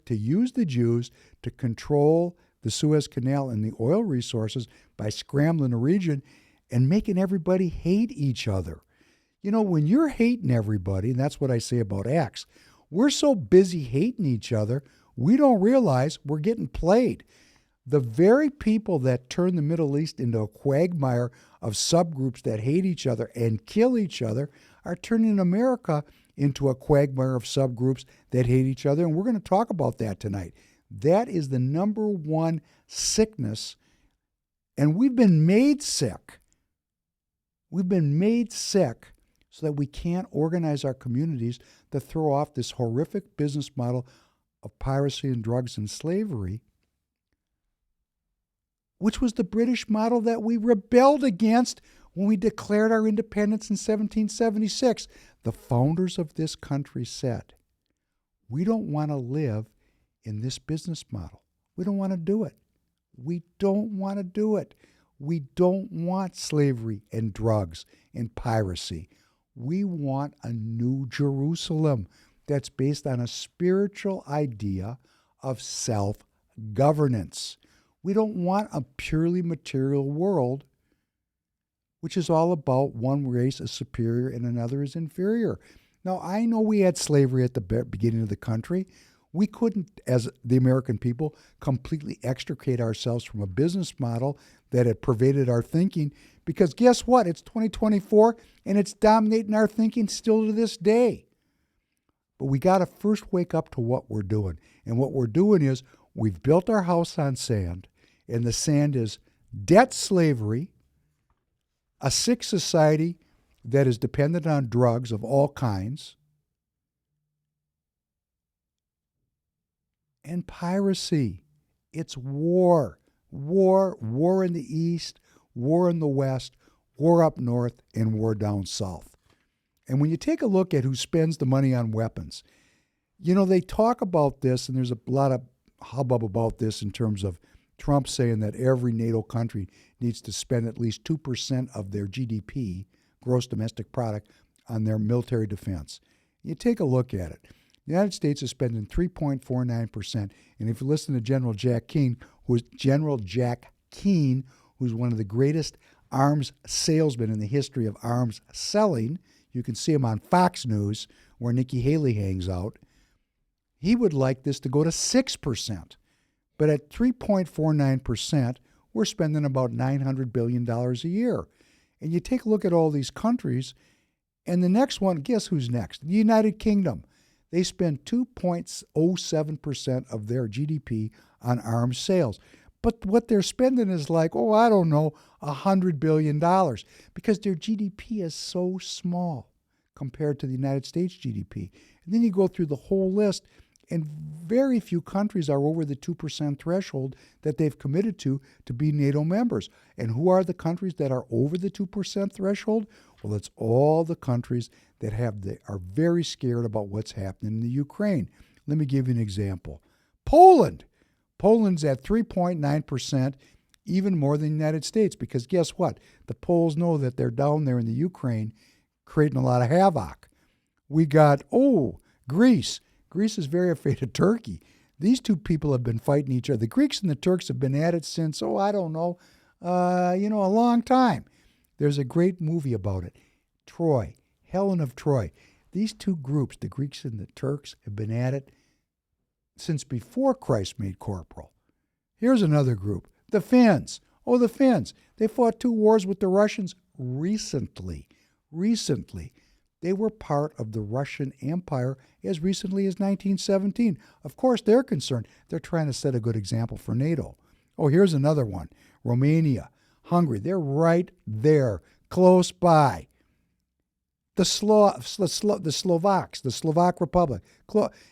use the Jews to control the Suez Canal and the oil resources by scrambling the region and making everybody hate each other. You know, when you're hating everybody, and that's what I say about Acts, we're so busy hating each other, we don't realize we're getting played. The very people that turn the Middle East into a quagmire of subgroups that hate each other and kill each other are turning America into a quagmire of subgroups that hate each other, and we're going to talk about that tonight. That is the number one sickness, and we've been made sick. We've been made sick so that we can't organize our communities to throw off this horrific business model of piracy and drugs and slavery, which was the British model that we rebelled against when we declared our independence in 1776. The founders of this country said, we don't want to live in this business model. We don't want to do it. We don't want to do it. We don't want slavery and drugs and piracy. We want a new Jerusalem that's based on a spiritual idea of self-governance. We don't want a purely material world, which is all about one race is superior and another is inferior. Now, I know we had slavery at the beginning of the country. We couldn't, as the American people, completely extricate ourselves from a business model that had pervaded our thinking, because guess what? It's 2024, and it's dominating our thinking still to this day. But we got to first wake up to what we're doing. And what we're doing is we've built our house on sand, and the sand is debt slavery, a sick society that is dependent on drugs of all kinds, and piracy. It's war. War in the East, war in the West, war up north, and war down south. And when you take a look at who spends the money on weapons, you know, they talk about this, and there's a lot of hubbub about this in terms of Trump saying that every NATO country needs to spend at least 2% of their GDP, gross domestic product, on their military defense. You take a look at it. The United States is spending 3.49%. And if you listen to General Jack Keane, who's one of the greatest arms salesmen in the history of arms selling, you can see him on Fox News, where Nikki Haley hangs out, he would like this to go to 6%. But at 3.49%, we're spending about $900 billion a year. And you take a look at all these countries, and the next one, guess who's next? The United Kingdom. They spend 2.07% of their GDP on arms sales. But what they're spending is like, $100 billion, because their GDP is so small compared to the United States GDP. And then you go through the whole list, and very few countries are over the 2% threshold that they've committed to be NATO members. And who are the countries that are over the 2% threshold? Well, it's all the countries that are very scared about what's happening in the Ukraine. Let me give you an example. Poland. Poland's at 3.9%, even more than the United States, because guess what? The Poles know that they're down there in the Ukraine creating a lot of havoc. We got, Greece. Greece is very afraid of Turkey. These two people have been fighting each other. The Greeks and the Turks have been at it since, a long time. There's a great movie about it. Troy, Helen of Troy. These two groups, the Greeks and the Turks, have been at it since before Christ made corporal. Here's another group, the Finns. Oh, the Finns. They fought 2 wars with the Russians recently. Recently. They were part of the Russian Empire as recently as 1917. Of course, they're concerned. They're trying to set a good example for NATO. Oh, here's another one. Romania, Hungary. They're right there, close by. The Slovaks, the Slovak Republic,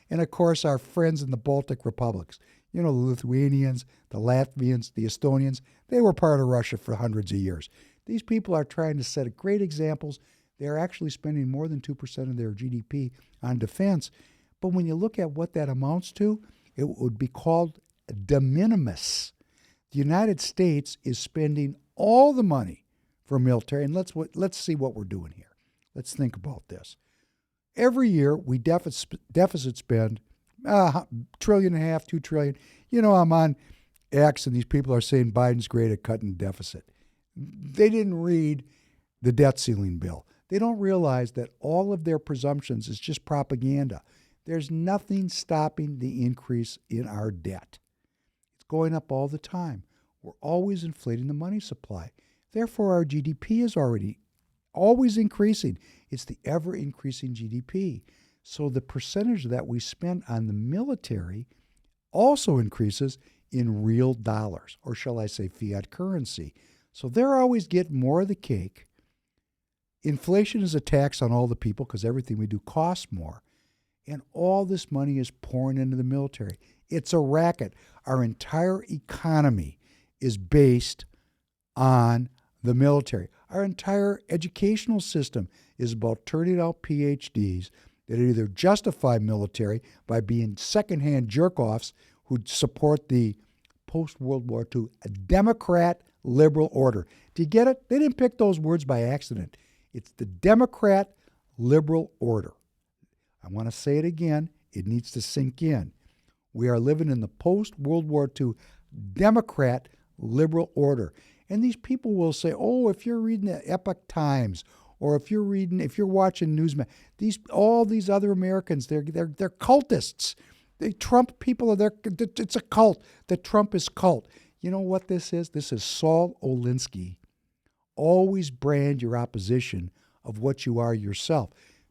and of course our friends in the Baltic republics. You know, the Lithuanians, the Latvians, the Estonians, they were part of Russia for hundreds of years. These people are trying to set great examples. They're actually spending more than 2% of their GDP on defense. But when you look at what that amounts to, it would be called de minimis. The United States is spending all the money for military, and let's see what we're doing here. Let's think about this. Every year we deficit spend $1.5 trillion, $2 trillion. You know, I'm on X, and these people are saying Biden's great at cutting deficit. They didn't read the debt ceiling bill. They don't realize that all of their presumptions is just propaganda. There's nothing stopping the increase in our debt. It's going up all the time. We're always inflating the money supply. Therefore, our GDP is always increasing. It's the ever-increasing GDP. So the percentage that we spend on the military also increases in real dollars, or shall I say fiat currency. So they're always getting more of the cake. Inflation is a tax on all the people because everything we do costs more. And all this money is pouring into the military. It's a racket. Our entire economy is based on the military. Our entire educational system is about turning out PhDs that either justify military by being secondhand jerkoffs who support the post-World War II Democrat liberal order. Do you get it? They didn't pick those words by accident. It's the Democrat liberal order. I want to say it again. It needs to sink in. We are living in the post-World War II Democrat liberal order. And these people will say, oh, if you're reading the Epoch Times, or if you're watching Newsman, all these other Americans, they're cultists. The Trump people it's a cult. The Trump is cult. You know what this is? This is Saul Alinsky. Always brand your opposition of what you are yourself.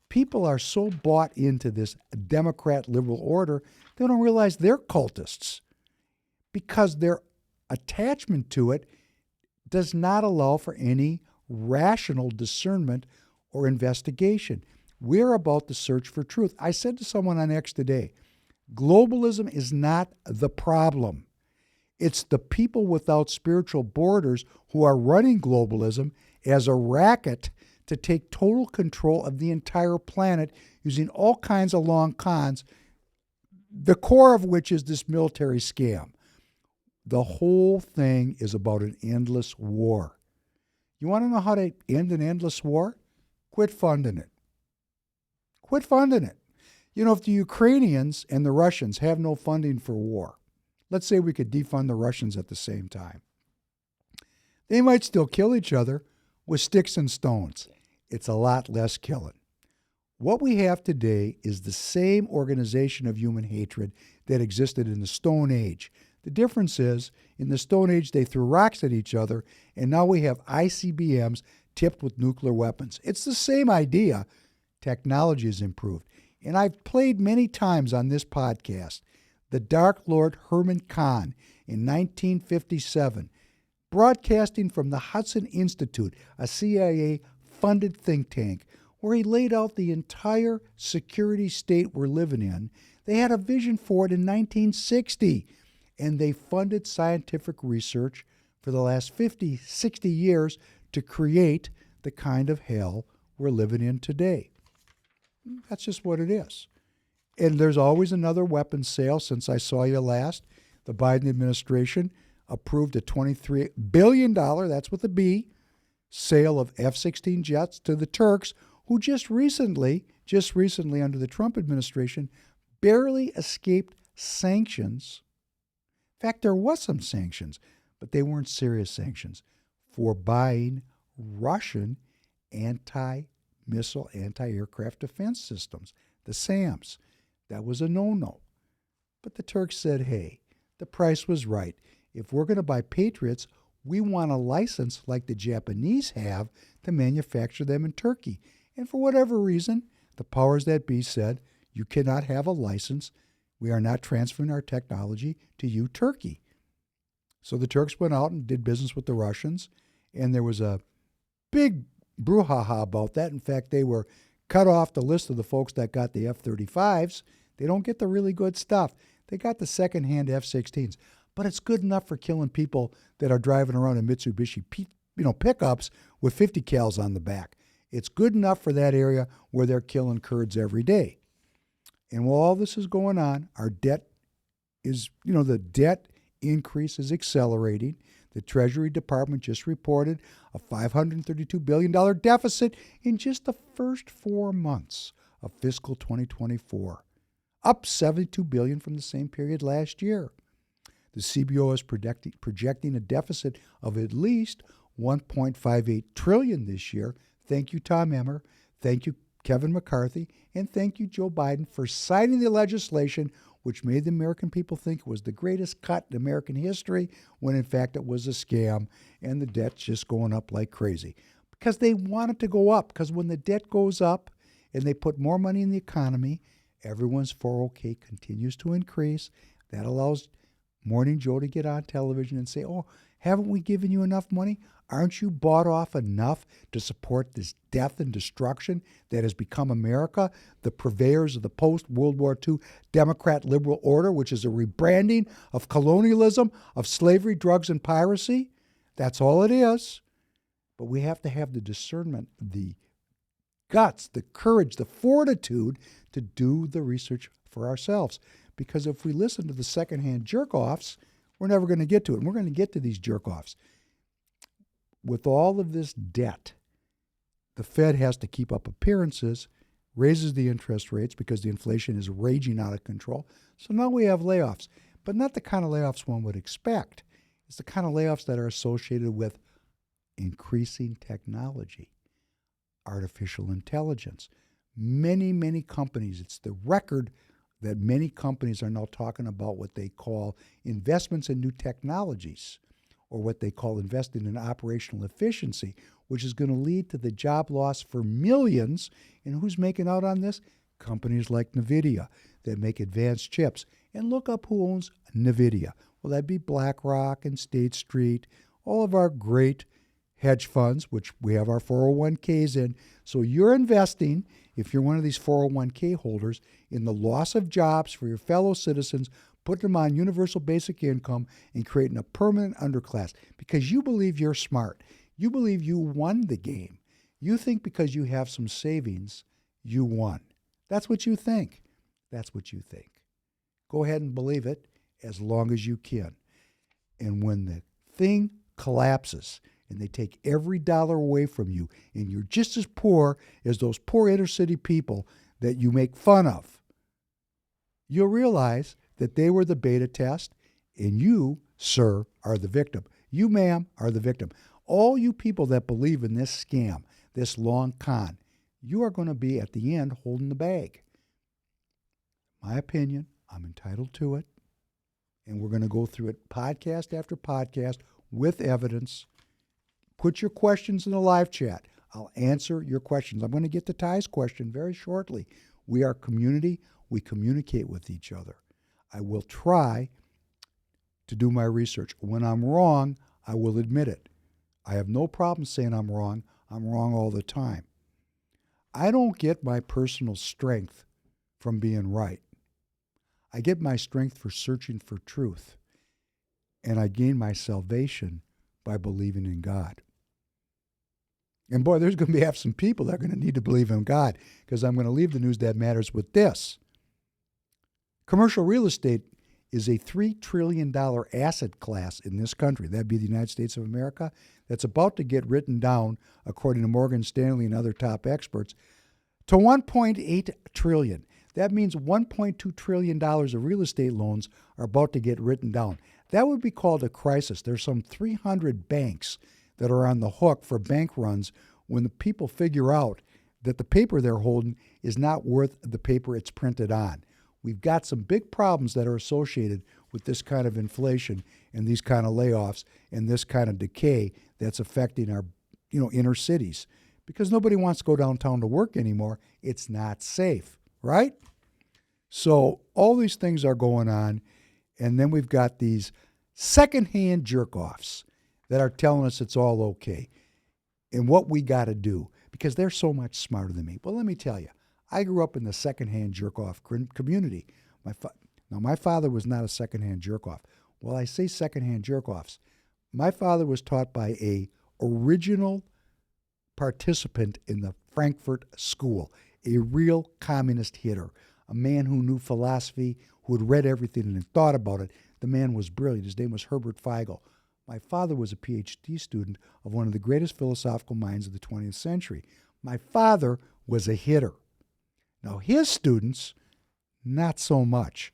People are so bought into this Democrat liberal order, they don't realize they're cultists because their attachment to it does not allow for any rational discernment or investigation. We're about the search for truth. I said to someone on X today, globalism is not the problem. It's the people without spiritual borders who are running globalism as a racket to take total control of the entire planet using all kinds of long cons, the core of which is this military scam. The whole thing is about an endless war. You want to know how to end an endless war? Quit funding it. Quit funding it. You know, if the Ukrainians and the Russians have no funding for war, let's say we could defund the Russians at the same time. They might still kill each other with sticks and stones. It's a lot less killing. What we have today is the same organization of human hatred that existed in the Stone Age. The difference is, in the Stone Age, they threw rocks at each other, and now we have ICBMs tipped with nuclear weapons. It's the same idea. Technology has improved. And I've played many times on this podcast the Dark Lord Herman Kahn in 1957, broadcasting from the Hudson Institute, a CIA-funded think tank, where he laid out the entire security state we're living in. They had a vision for it in 1960, and they funded scientific research for the last 50, 60 years to create the kind of hell we're living in today. That's just what it is. And there's always another weapons sale. Since I saw you last, the Biden administration approved a $23 billion, that's with a B, sale of F-16 jets to the Turks, who just recently under the Trump administration, barely escaped sanctions. In fact, there was some sanctions, but they weren't serious sanctions for buying Russian anti-missile, anti-aircraft defense systems, the SAMs. That was a no-no. But the Turks said, hey, the price was right. If we're going to buy Patriots, We want a license like the Japanese have to manufacture them in Turkey. And for whatever reason, the powers that be said, you cannot have a license. We are not transferring our technology to you, Turkey. So the Turks went out and did business with the Russians, and there was a big brouhaha about that. In fact, they were cut off the list of the folks that got the F-35s. They don't get the really good stuff. They got the second-hand F-16s. But it's good enough for killing people that are driving around in Mitsubishi pickups with 50 cals on the back. It's good enough for that area where they're killing Kurds every day. And while all this is going on, our debt is, the debt increase is accelerating. The Treasury Department just reported a $532 billion deficit in just the first 4 months of fiscal 2024, up $72 billion from the same period last year. The CBO is projecting a deficit of at least $1.58 trillion this year. Thank you, Tom Emmer. Thank you, Kevin McCarthy. And thank you, Joe Biden, for signing the legislation which made the American people think it was the greatest cut in American history, when in fact it was a scam, and the debt's just going up like crazy. Because they want it to go up, because when the debt goes up and they put more money in the economy, everyone's 401k continues to increase. That allows Morning Joe to get on television and say, oh, haven't we given you enough money? Aren't you bought off enough to support this death and destruction that has become America, the purveyors of the post-World War II Democrat liberal order, which is a rebranding of colonialism, of slavery, drugs, and piracy? That's all it is. But we have to have the discernment, the guts, the courage, the fortitude to do the research for ourselves. Because if we listen to the secondhand jerk-offs, we're never going to get to it. And we're going to get to these jerk-offs. With all of this debt, the Fed has to keep up appearances, raises the interest rates because the inflation is raging out of control. So now we have layoffs, but not the kind of layoffs one would expect. It's the kind of layoffs that are associated with increasing technology, artificial intelligence. Many, many companies, it's the record that many companies are now talking about what they call investments in new technologies, or what they call investing in operational efficiency, which is going to lead to the job loss for millions. And who's making out on this? Companies like NVIDIA that make advanced chips. And look up who owns NVIDIA. Well, that'd be BlackRock and State Street, all of our great hedge funds, which we have our 401ks in. So you're investing, if you're one of these 401k holders, in the loss of jobs for your fellow citizens, putting them on universal basic income and creating a permanent underclass because you believe you're smart. You believe you won the game. You think because you have some savings, you won. That's what you think. That's what you think. Go ahead and believe it as long as you can. And when the thing collapses and they take every dollar away from you and you're just as poor as those poor inner city people that you make fun of, you'll realize that they were the beta test, and you, sir, are the victim. You, ma'am, are the victim. All you people that believe in this scam, this long con, you are going to be at the end holding the bag. My opinion, I'm entitled to it, and we're going to go through it podcast after podcast with evidence. Put your questions in the live chat. I'll answer your questions. I'm going to get to Ty's question very shortly. We are community. We communicate with each other. I will try to do my research. When I'm wrong, I will admit it. I have no problem saying I'm wrong. I'm wrong all the time. I don't get my personal strength from being right. I get my strength for searching for truth. And I gain my salvation by believing in God. And boy, there's going to have some people that are going to need to believe in God, because I'm going to leave the news that matters with this. Commercial real estate is a $3 trillion asset class in this country. That'd be the United States of America. That's about to get written down, according to Morgan Stanley and other top experts, to $1.8 trillion. That means $1.2 trillion of real estate loans are about to get written down. That would be called a crisis. There's some 300 banks that are on the hook for bank runs when the people figure out that the paper they're holding is not worth the paper it's printed on. We've got some big problems that are associated with this kind of inflation and these kind of layoffs and this kind of decay that's affecting our, inner cities. Because nobody wants to go downtown to work anymore. It's not safe, right? So all these things are going on, and then we've got these secondhand jerk-offs that are telling us it's all okay and what we got to do, because they're so much smarter than me. Well, let me tell you, I grew up in the secondhand jerk-off community. Now, my father was not a secondhand jerk-off. Well, I say secondhand jerk-offs. My father was taught by a original participant in the Frankfurt School, a real communist hitter, a man who knew philosophy, who had read everything and had thought about it. The man was brilliant. His name was Herbert Feigl. My father was a PhD student of one of the greatest philosophical minds of the 20th century. My father was a hitter. Now, his students, not so much.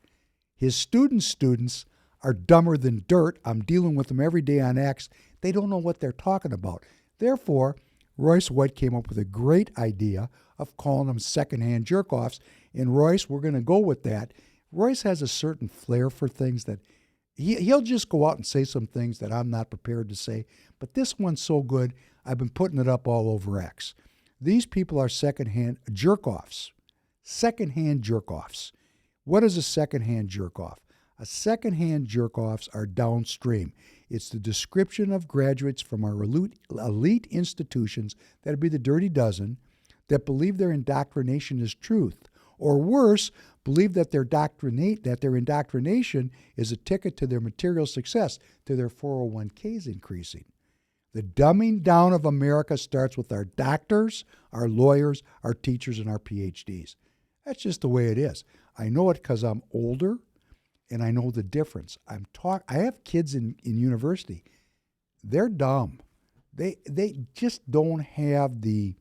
His students are dumber than dirt. I'm dealing with them every day on X. They don't know what they're talking about. Therefore, Royce White came up with a great idea of calling them secondhand jerk-offs. And Royce, we're going to go with that. Royce has a certain flair for things that he'll just go out and say some things that I'm not prepared to say. But this one's so good, I've been putting it up all over X. These people are secondhand jerk-offs. Secondhand jerk-offs. What is a secondhand jerk-off? A secondhand jerk-offs are downstream. It's the description of graduates from our elite institutions, that'd be the dirty dozen, that believe their indoctrination is truth. Or worse, believe that their indoctrination is a ticket to their material success, to their 401ks increasing. The dumbing down of America starts with our doctors, our lawyers, our teachers, and our PhDs. That's just the way it is. I know it because I'm older, and I know the difference. I have kids in university. They're dumb. They just don't have the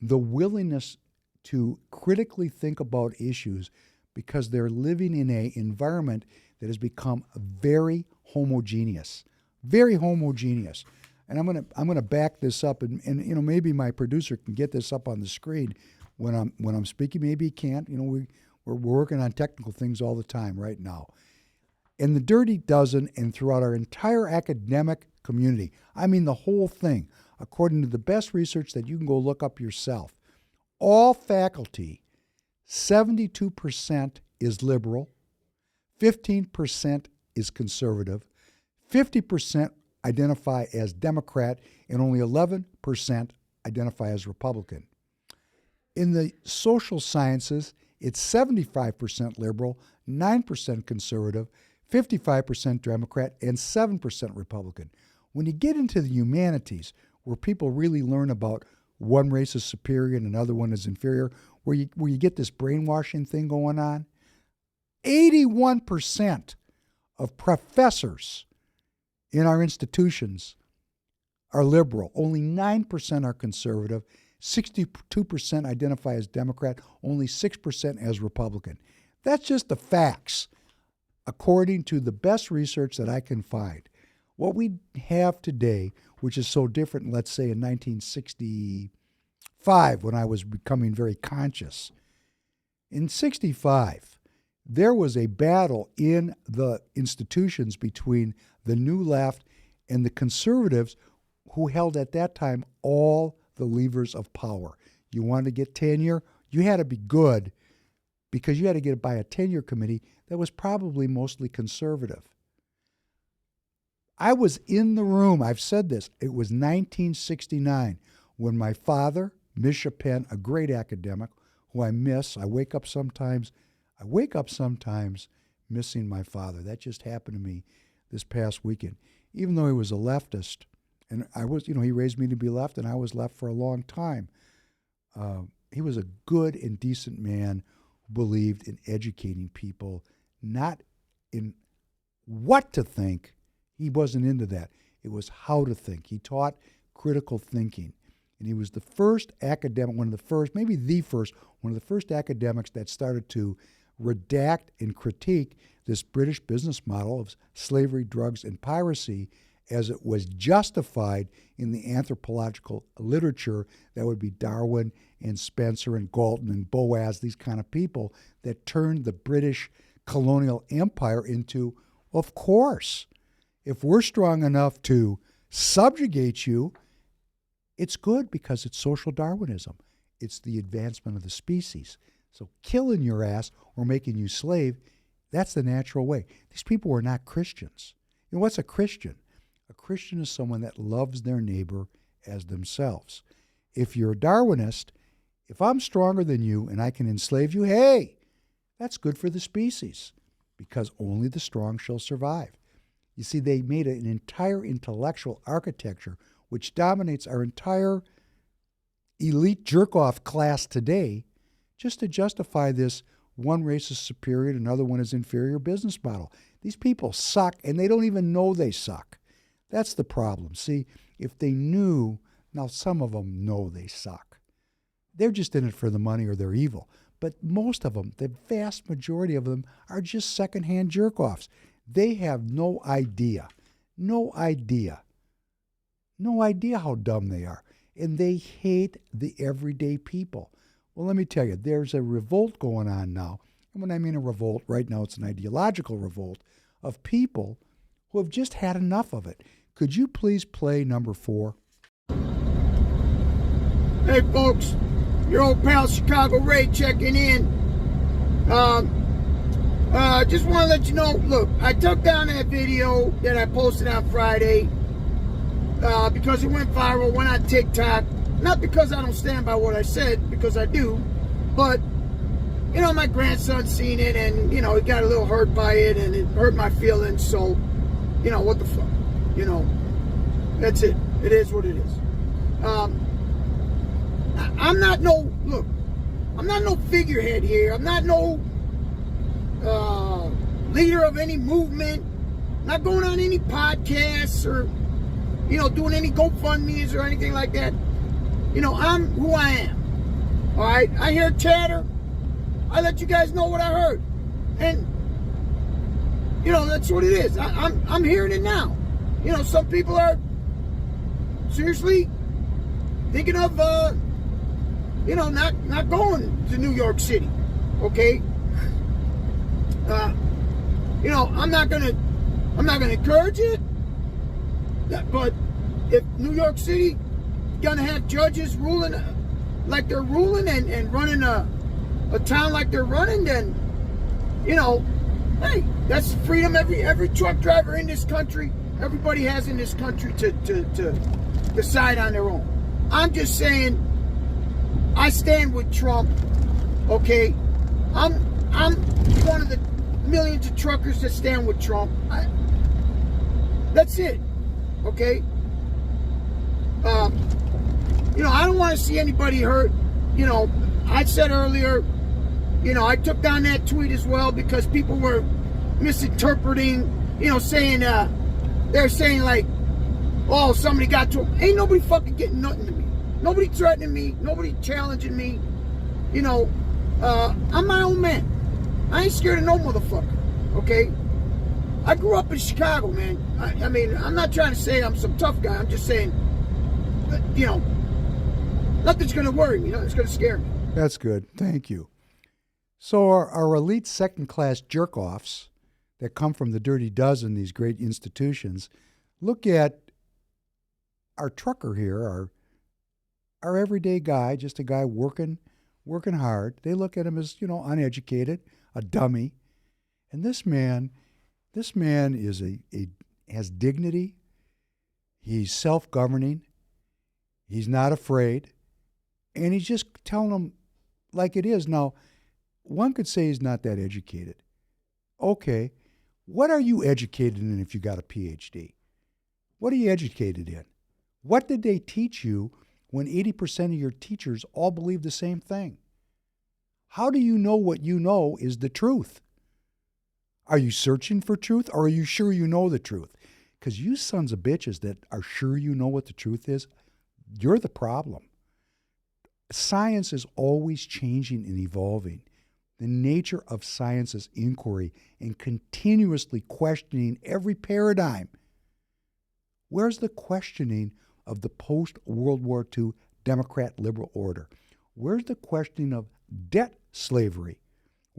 willingness to critically think about issues because they're living in an environment that has become very homogeneous. Very homogeneous. And I'm gonna back this up, and maybe my producer can get this up on the screen when I'm speaking. Maybe he can't. We're working on technical things all the time right now. In the Dirty Dozen and throughout our entire academic community, I mean the whole thing, according to the best research that you can go look up yourself, all faculty, 72% is liberal, 15% is conservative, 50% identify as Democrat, and only 11% identify as Republican. In the social sciences, it's 75% liberal, 9% conservative, 55% Democrat, and 7% Republican. When you get into the humanities, where people really learn about one race is superior and another one is inferior, where you get this brainwashing thing going on, 81% of professors in our institutions are liberal. Only 9% are conservative. 62% identify as Democrat, only 6% as Republican. That's just the facts, according to the best research that I can find. What we have today, which is so different, let's say in 1965, when I was becoming very conscious. In 65, there was a battle in the institutions between the New Left and the conservatives, who held at that time all the levers of power. You wanted to get tenure, you had to be good, because you had to get it by a tenure committee that was probably mostly conservative. I was in the room, I've said this, it was 1969, when my father, Misha Penn, a great academic, who I miss, I wake up sometimes missing my father. That just happened to me this past weekend. Even though he was a leftist, and I was, he raised me to be left, and I was left for a long time. He was a good and decent man who believed in educating people, not in what to think. He wasn't into that. It was how to think. He taught critical thinking. And he was the first academic, one of the first academics that started to redact and critique this British business model of slavery, drugs, and piracy as it was justified in the anthropological literature that would be Darwin and Spencer and Galton and Boas, these kind of people that turned the British colonial empire into, of course, if we're strong enough to subjugate you, it's good because it's social Darwinism. It's the advancement of the species. So killing your ass or making you slave, that's the natural way. These people were not Christians. You know, what's a Christian? A Christian is someone that loves their neighbor as themselves. If you're a Darwinist, if I'm stronger than you and I can enslave you, hey, that's good for the species because only the strong shall survive. You see, they made an entire intellectual architecture which dominates our entire elite jerk-off class today just to justify this one race is superior and another one is inferior business model. These people suck, and they don't even know they suck. That's the problem. See, if they knew, now some of them know they suck. They're just in it for the money or they're evil. But most of them, the vast majority of them, are just secondhand jerk-offs. They have no idea how dumb they are. And they hate the everyday people. Well, let me tell you, there's a revolt going on now. And when I mean a revolt, right now it's an ideological revolt of people who have just had enough of it. Could you please play number 4? Hey, folks, your old pal Chicago Ray checking in. Just want to let you know, look, I took down that video that I posted on Friday because it went viral, went on TikTok. Not because I don't stand by what I said, because I do, but, you know, my grandson seen it and, you know, he got a little hurt by it and it hurt my feelings, so, you know, what the fuck, you know, that's it. It is what it is. I'm not no figurehead here. I'm not no leader of any movement. Not going on any podcasts or, you know, doing any GoFundMes or anything like that. You know, I'm who I am. All right? I hear chatter. I let you guys know what I heard. And, you know, that's what it is. I'm hearing it now. You know, some people are seriously thinking of, you know, not going to New York City. Okay? You know, I'm not gonna encourage it. But if New York City gonna have judges ruling like they're ruling and running a town like they're running, then, you know, hey, that's freedom every truck driver in this country, everybody has in this country to decide on their own. I'm just saying, I stand with Trump, okay? I'm one of the millions of truckers that stand with Trump. That's it, okay? You know, I don't want to see anybody hurt. You know, I said earlier, you know, I took down that tweet as well because people were misinterpreting, you know, saying, they're saying like, oh, somebody got to him. Ain't nobody fucking getting nothing to me. Nobody threatening me. Nobody challenging me. You know, I'm my own man. I ain't scared of no motherfucker, okay? I grew up in Chicago, man. I mean, I'm not trying to say I'm some tough guy. I'm just saying, you know, nothing's going to worry me. Nothing's going to scare me. That's good. Thank you. So our elite second-class jerk-offs that come from the Dirty Dozen, these great institutions, look at our trucker here, our everyday guy, just a guy working hard. They look at him as, you know, uneducated, a dummy. And this man is has dignity. He's self-governing. He's not afraid. And he's just telling them like it is. Now, one could say he's not that educated. Okay, what are you educated in if you got a PhD? What are you educated in? What did they teach you when 80% of your teachers all believe the same thing? How do you know what you know is the truth? Are you searching for truth, or are you sure you know the truth? Because you sons of bitches that are sure you know what the truth is, you're the problem. Science is always changing and evolving. The nature of science is inquiry and continuously questioning every paradigm. Where's the questioning of the post-World War II Democrat liberal order? Where's the questioning of debt slavery?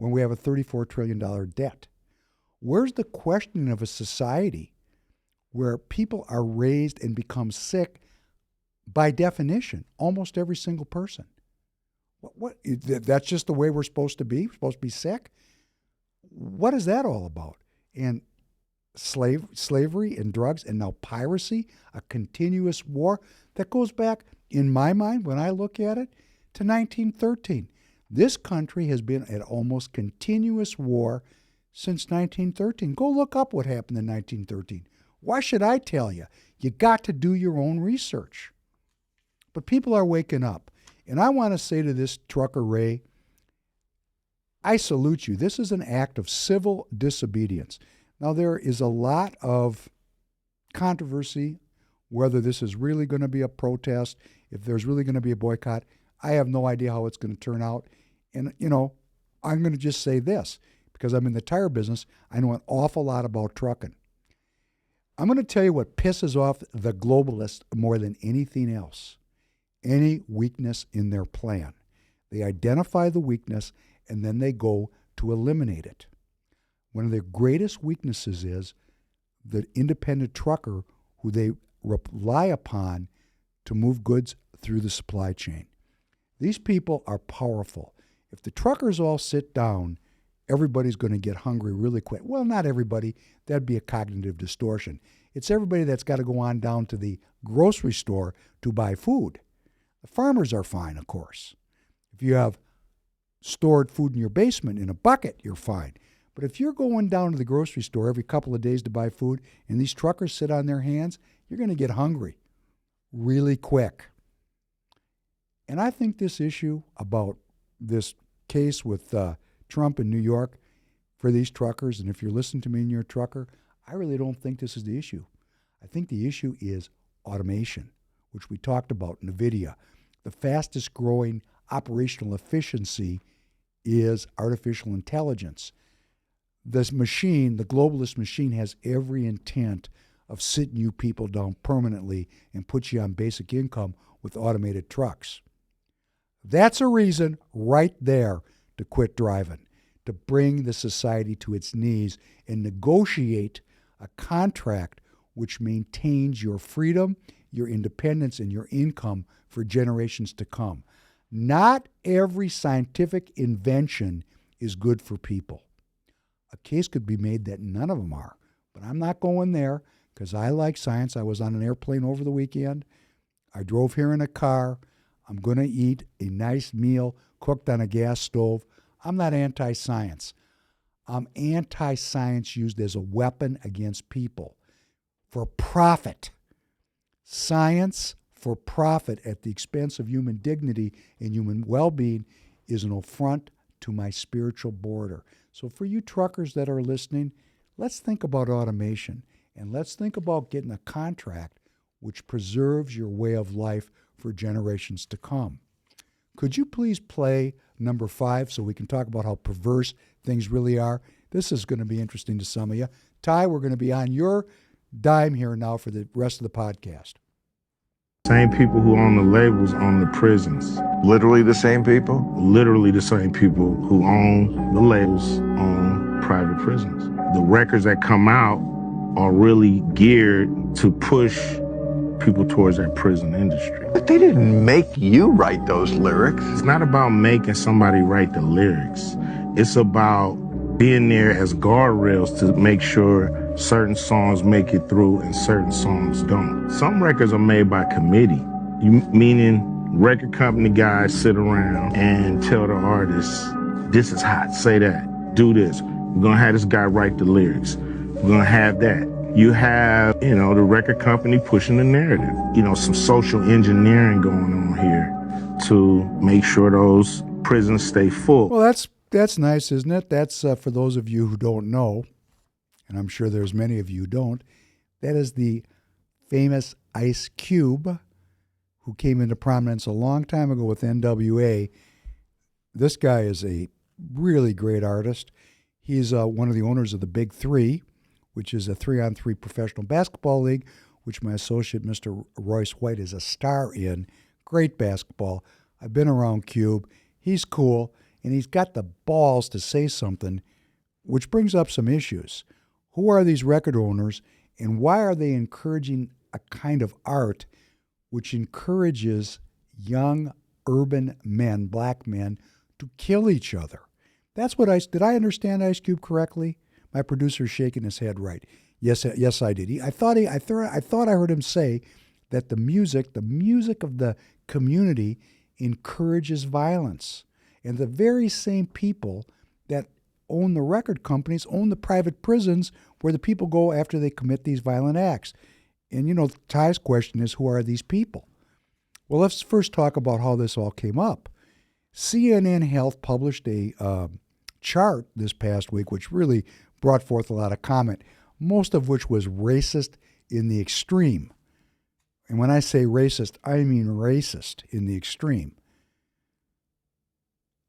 when we have a $34 trillion debt? Where's the questioning of a society where people are raised and become sick by definition, almost every single person? That's just the way we're supposed to be? We're supposed to be sick? What is that all about? And slavery and drugs and now piracy, a continuous war that goes back, in my mind, when I look at it, to 1913. This country has been at almost continuous war since 1913. Go look up what happened in 1913. Why should I tell you? You got to do your own research. But people are waking up. And I want to say to this trucker, Ray, I salute you. This is an act of civil disobedience. Now, there is a lot of controversy whether this is really going to be a protest, if there's really going to be a boycott. I have no idea how it's going to turn out. And, I'm going to just say this, because I'm in the tire business, I know an awful lot about trucking. I'm going to tell you what pisses off the globalists more than anything else. Any weakness in their plan. They identify the weakness and then they go to eliminate it. One of their greatest weaknesses is the independent trucker who they rely upon to move goods through the supply chain. These people are powerful. If the truckers all sit down, everybody's going to get hungry really quick. Well, not everybody. That'd be a cognitive distortion. It's everybody that's got to go on down to the grocery store to buy food. The farmers are fine, of course. If you have stored food in your basement in a bucket, you're fine. But if you're going down to the grocery store every couple of days to buy food and these truckers sit on their hands, you're going to get hungry really quick. And I think this issue about this case with Trump in New York for these truckers, and if you're listening to me and you're a trucker, I really don't think this is the issue. I think the issue is automation, which we talked about in the video. The fastest growing operational efficiency is artificial intelligence. This machine, the globalist machine, has every intent of sitting you people down permanently and put you on basic income with automated trucks. That's a reason right there to quit driving, to bring the society to its knees and negotiate a contract which maintains your freedom, your independence, and your income for generations to come. Not every scientific invention is good for people. A case could be made that none of them are, but I'm not going there because I like science. I was on an airplane over the weekend. I drove here in a car. I'm going to eat a nice meal cooked on a gas stove. I'm not anti-science. I'm anti-science used as a weapon against people for profit. Science for profit at the expense of human dignity and human well-being is an affront to my spiritual border. So for you truckers that are listening, let's think about automation and let's think about getting a contract which preserves your way of life for generations to come. Could you please play number 5 so we can talk about how perverse things really are? This is going to be interesting to some of you. Ty, we're going to be on your dime here now for the rest of the podcast. Same people who own the labels own the prisons. Literally the same people? Literally the same people who own the labels own private prisons. The records that come out are really geared to push people towards that prison industry. But they didn't make you write those lyrics. It's not about making somebody write the lyrics. It's about being there as guardrails to make sure certain songs make it through and certain songs don't. Some records are made by committee, meaning record company guys sit around and tell the artists, this is hot, say that, do this. We're gonna have this guy write the lyrics. We're gonna have that. You have, the record company pushing the narrative. Some social engineering going on here to make sure those prisons stay full. Well, that's nice, isn't it? That's for those of you who don't know, and I'm sure there's many of you who don't, that is the famous Ice Cube, who came into prominence a long time ago with NWA. This guy is a really great artist. He's one of the owners of the Big Three, which is a 3-on-3 professional basketball league, which my associate, Mr. Royce White, is a star in. Great basketball. I've been around Cube. He's cool. and he's got the balls to say something, which brings up some issues. Who are these record owners, and why are they encouraging a kind of art which encourages young urban men, black men, to kill each other? That's what did I understand Ice Cube correctly? My producer's shaking his head right. Yes, I did. I thought I heard him say that the music of the community encourages violence. And the very same people that own the record companies own the private prisons where the people go after they commit these violent acts. And, Ty's question is, who are these people? Well, let's first talk about how this all came up. CNN Health published a chart this past week, which really brought forth a lot of comment, most of which was racist in the extreme. And when I say racist, I mean racist in the extreme.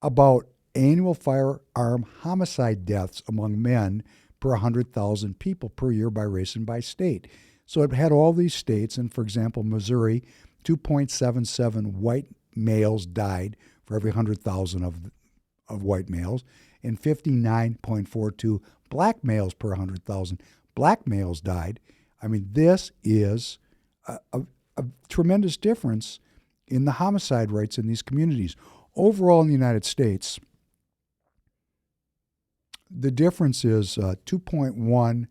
About annual firearm homicide deaths among men per 100,000 people per year by race and by state. So it had all these states, and for example, Missouri, 2.77 white males died for every 100,000 of white males, and 59.42 black males per 100,000 black males died. I mean, this is a tremendous difference in the homicide rates in these communities. Overall in the United States, the difference is 2.1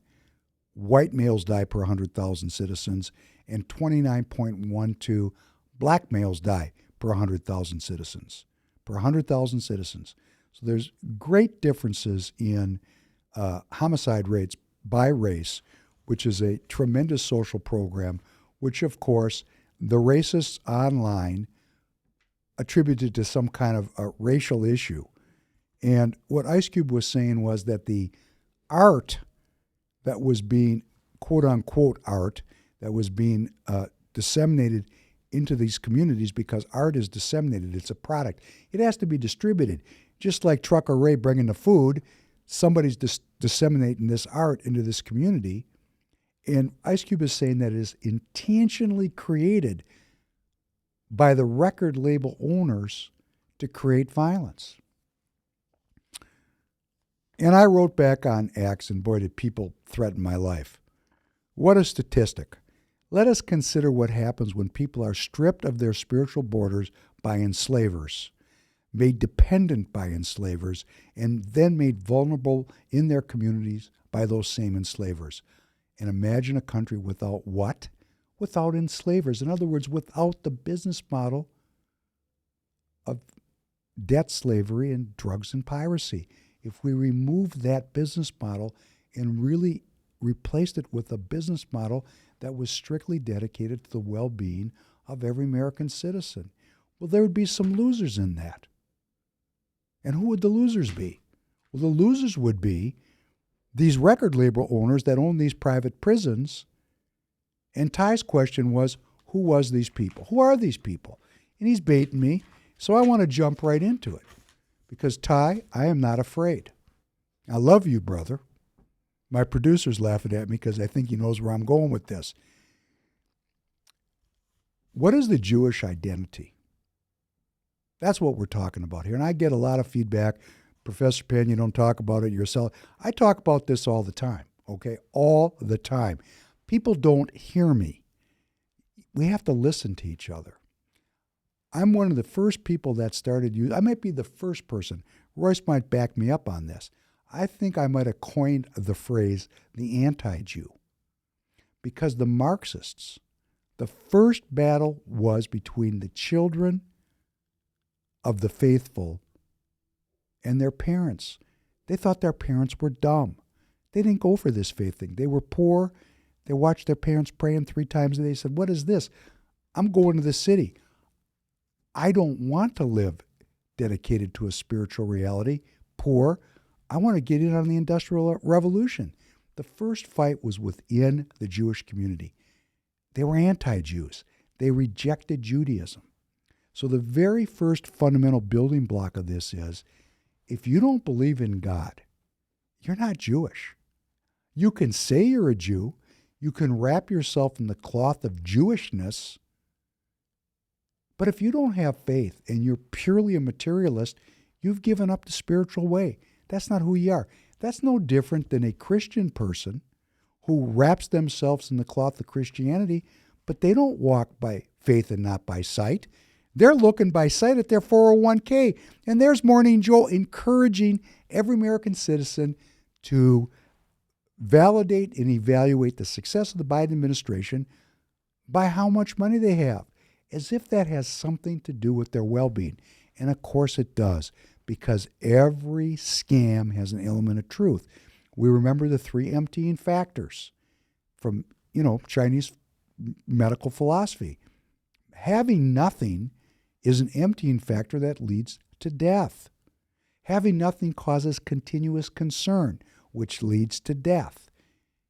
white males die per 100,000 citizens, and 29.12 black males die per 100,000 citizens. Per 100,000 citizens. So there's great differences in homicide rates by race, which is a tremendous social program, which, of course, the racists online attributed to some kind of a racial issue. And what Ice Cube was saying was that the art that was being, quote-unquote art, that was being disseminated into these communities, because art is disseminated, it's a product. It has to be distributed. Just like Trucker Ray bringing the food, somebody's disseminating this art into this community. And Ice Cube is saying that it is intentionally created by the record label owners to create violence. And I wrote back on X, and boy, did people threaten my life. What a statistic. Let us consider what happens when people are stripped of their spiritual borders by enslavers, made dependent by enslavers, and then made vulnerable in their communities by those same enslavers. And imagine a country without what? Without enslavers. In other words, without the business model of debt slavery and drugs and piracy. If we remove that business model and really replaced it with a business model that was strictly dedicated to the well-being of every American citizen, well, there would be some losers in that. And who would the losers be? Well, the losers would be these record label owners that own these private prisons. And Ty's question was, who was these people? Who are these people? And he's baiting me, so I want to jump right into it. Because, Ty, I am not afraid. I love you, brother. My producer's laughing at me because I think he knows where I'm going with this. What is the Jewish identity? That's what we're talking about here. And I get a lot of feedback. Professor Penn, you don't talk about it yourself. I talk about this all the time, okay? All the time. People don't hear me. We have to listen to each other. I'm one of the first people that started using, I might be the first person. Royce might back me up on this. I think I might have coined the phrase the anti-Jew. Because the Marxists, the first battle was between the children of the faithful and their parents. They thought their parents were dumb. They didn't go for this faith thing. They were poor. They watched their parents praying 3 times a day. They said, what is this? I'm going to the city. I don't want to live dedicated to a spiritual reality, poor. I want to get in on the Industrial Revolution. The first fight was within the Jewish community. They were anti-Jews. They rejected Judaism. So the very first fundamental building block of this is, if you don't believe in God, you're not Jewish. You can say you're a Jew. You can wrap yourself in the cloth of Jewishness. But if you don't have faith and you're purely a materialist, You've given up the spiritual way. That's not who you are. That's no different than a Christian person who wraps themselves in the cloth of Christianity, but they don't walk by faith and not by sight. They're looking by sight at their 401k. And there's Morning Joe encouraging every American citizen to validate and evaluate the success of the Biden administration by how much money they have, as if that has something to do with their well-being. And of course it does, because every scam has an element of truth. We remember the 3 emptying factors from, Chinese medical philosophy. Having nothing is an emptying factor that leads to death. Having nothing causes continuous concern, which leads to death.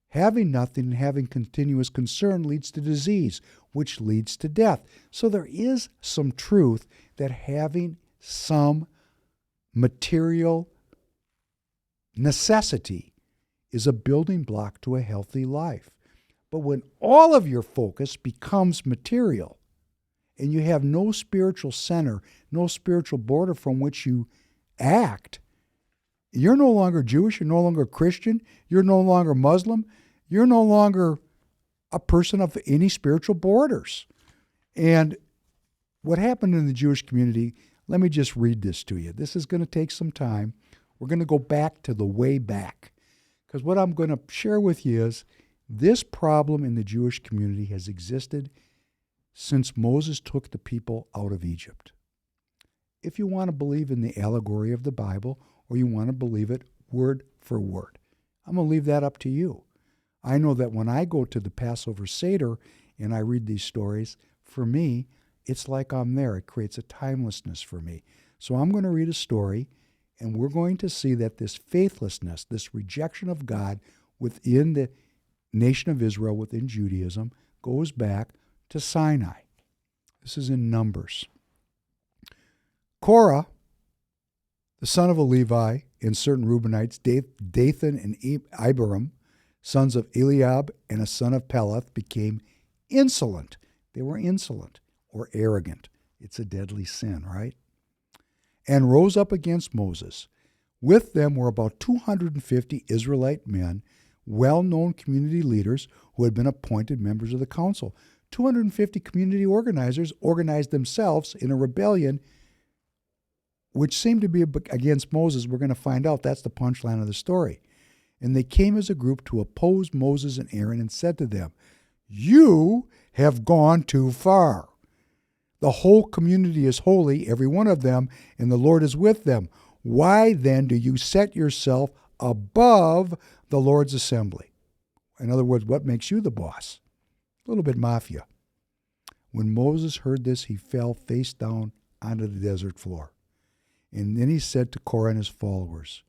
Having nothing and having continuous concern leads to disease, which leads to death. So there is some truth that having some material necessity is a building block to a healthy life. But when all of your focus becomes material and you have no spiritual center, no spiritual border from which you act, you're no longer Jewish, you're no longer Christian, you're no longer Muslim, you're no longer a person of any spiritual borders. And what happened in the Jewish community, let me just read this to you. This is going to take some time. We're going to go back to the way back. Because what I'm going to share with you is this problem in the Jewish community has existed since Moses took the people out of Egypt. If you want to believe in the allegory of the Bible, or you want to believe it word for word, I'm going to leave that up to you. I know that when I go to the Passover Seder and I read these stories, for me, it's like I'm there. It creates a timelessness for me. So I'm going to read a story, and we're going to see that this faithlessness, this rejection of God within the nation of Israel, within Judaism, goes back to Sinai. This is in Numbers. Korah, the son of a Levi, and certain Reubenites, Dathan and Abiram, sons of Eliab and a son of Peleth, became insolent. They were insolent or arrogant. It's a deadly sin, right? And rose up against Moses. With them were about 250 Israelite men, well-known community leaders who had been appointed members of the council. 250 community organizers organized themselves in a rebellion which seemed to be against Moses. We're going to find out that's the punchline of the story. And they came as a group to oppose Moses and Aaron and said to them, "You have gone too far. The whole community is holy, every one of them, and the Lord is with them. Why then do you set yourself above the Lord's assembly?" In other words, what makes you the boss? A little bit mafia. When Moses heard this, he fell face down onto the desert floor. And then he said to Korah and his followers,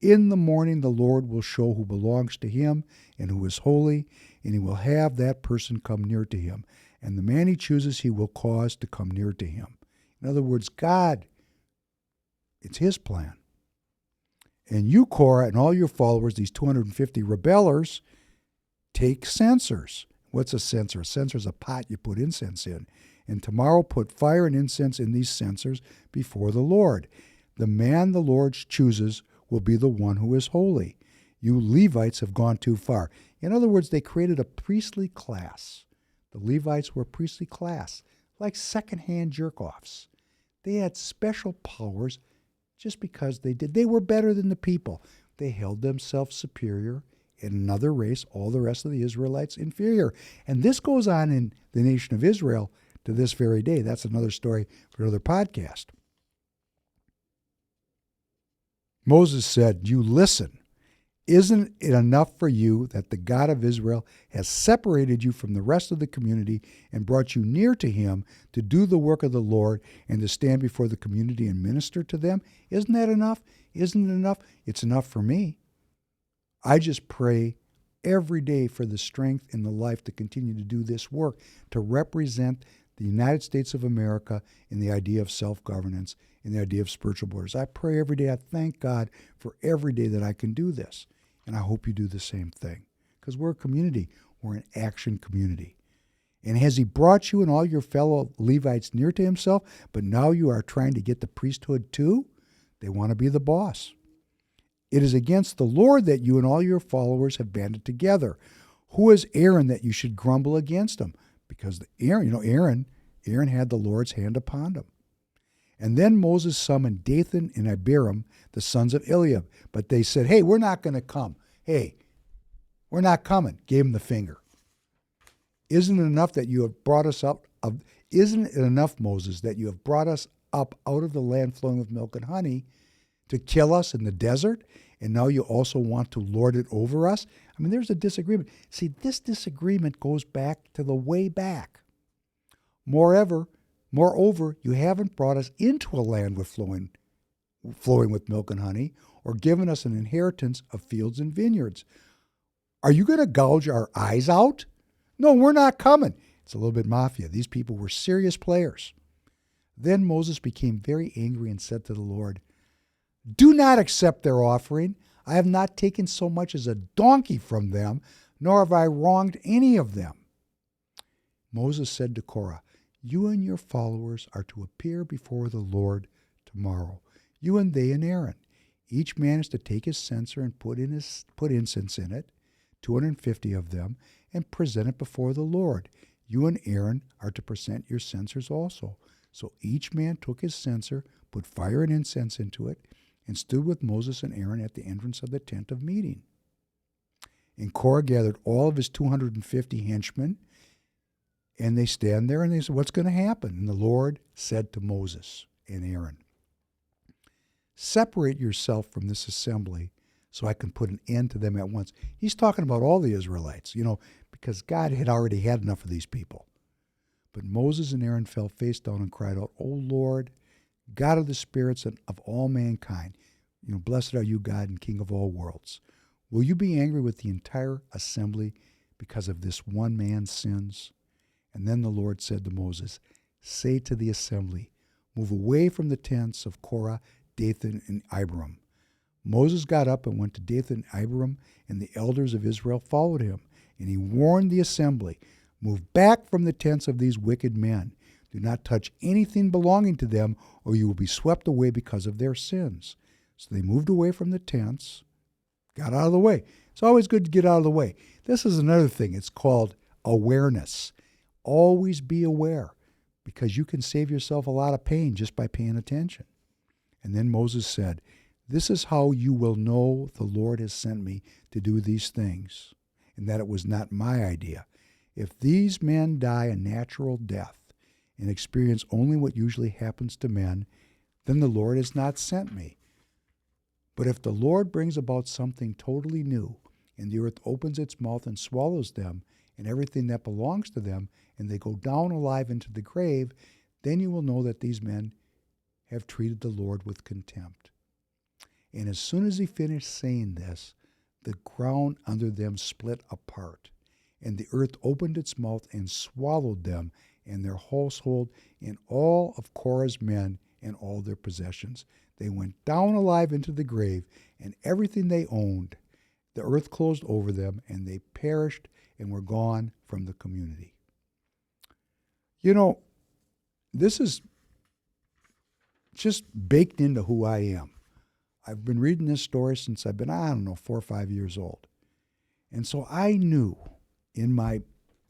"In the morning the Lord will show who belongs to him and who is holy, and he will have that person come near to him. And the man he chooses he will cause to come near to him." In other words, God, it's his plan. "And you, Korah, and all your followers, these 250 rebellers, take censers." What's a censer? A censer is a pot you put incense in. "And tomorrow put fire and incense in these censers before the Lord. The man the Lord chooses will be the one who is holy. You Levites have gone too far." In other words, they created a priestly class. The Levites were a priestly class, like second-hand Jerkoffs. They had special powers just because they were better than the people. They held themselves superior, and another race, all the rest of the Israelites, inferior. And this goes on in the nation of Israel to this very day. That's another story for another podcast. Moses said, "You listen. Isn't it enough for you that the God of Israel has separated you from the rest of the community and brought you near to him to do the work of the Lord and to stand before the community and minister to them? Isn't that enough? Isn't it enough? It's enough for me." I just pray every day for the strength in the life to continue to do this work, to represent the United States of America in the idea of self-governance, in the idea of spiritual borders. I pray every day. I thank God for every day that I can do this. And I hope you do the same thing. Because we're a community. We're an action community. And has he brought you and all your fellow Levites near to himself, but now you are trying to get the priesthood too? They want to be the boss. It is against the Lord that you and all your followers have banded together. Who is Aaron that you should grumble against him? Because Aaron had the Lord's hand upon him. And then Moses summoned Dathan and Abiram, the sons of Eliab. But they said, hey, we're not going to come. Hey, we're not coming. Gave him the finger. Isn't it enough that you have brought us up? Isn't it enough, Moses, that you have brought us up out of the land flowing with milk and honey to kill us in the desert? And now you also want to lord it over us? I mean, there's a disagreement. See, this disagreement goes back to the way back. Moreover, you haven't brought us into a land with flowing with milk and honey, or given us an inheritance of fields and vineyards. Are you going to gouge our eyes out? No, we're not coming. It's a little bit mafia. These people were serious players. Then Moses became very angry and said to the Lord, do not accept their offering. I have not taken so much as a donkey from them, nor have I wronged any of them. Moses said to Korah, you and your followers are to appear before the Lord tomorrow, you and they and Aaron. Each man is to take his censer and put incense in it, 250 of them, and present it before the Lord. You and Aaron are to present your censers also. So each man took his censer, put fire and incense into it, and stood with Moses and Aaron at the entrance of the tent of meeting. And Korah gathered all of his 250 henchmen, and they stand there and they said, what's going to happen? And the Lord said to Moses and Aaron, separate yourself from this assembly so I can put an end to them at once. He's talking about all the Israelites, because God had already had enough of these people. But Moses and Aaron fell face down and cried out, O Lord, God of the spirits and of all mankind, blessed are you, God and King of all worlds. Will you be angry with the entire assembly because of this one man's sins? And then the Lord said to Moses, say to the assembly, move away from the tents of Korah, Dathan, and Abiram. Moses got up and went to Dathan and Abiram, and the elders of Israel followed him. And he warned the assembly, move back from the tents of these wicked men. Do not touch anything belonging to them, or you will be swept away because of their sins. So they moved away from the tents, got out of the way. It's always good to get out of the way. This is another thing. It's called awareness. Always be aware, because you can save yourself a lot of pain just by paying attention. And then Moses said, this is how you will know the Lord has sent me to do these things, and that it was not my idea. If these men die a natural death and experience only what usually happens to men, then the Lord has not sent me. But if the Lord brings about something totally new, and the earth opens its mouth and swallows them, and everything that belongs to them, and they go down alive into the grave, then you will know that these men have treated the Lord with contempt. And as soon as he finished saying this, the ground under them split apart, and the earth opened its mouth and swallowed them and their household and all of Korah's men and all their possessions. They went down alive into the grave, and everything they owned. The earth closed over them, and they perished and were gone from the community. This is just baked into who I am. I've been reading this story since I've been, 4 or 5 years old. And so I knew in my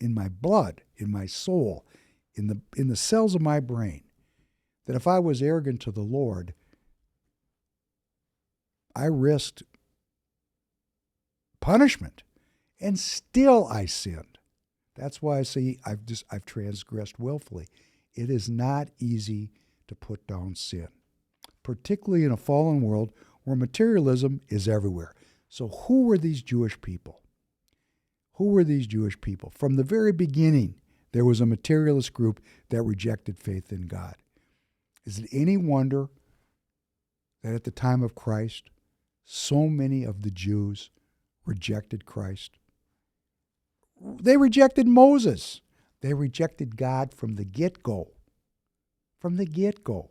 blood, in my soul, in the cells of my brain, that if I was arrogant to the Lord, I risked punishment. And still I sinned. That's why I say I've transgressed willfully. It is not easy to put down sin, particularly in a fallen world where materialism is everywhere. So who were these Jewish people? Who were these Jewish people? From the very beginning, there was a materialist group that rejected faith in God. Is it any wonder that at the time of Christ, so many of the Jews rejected Christ? They rejected Moses. They rejected God from the get-go. From the get-go.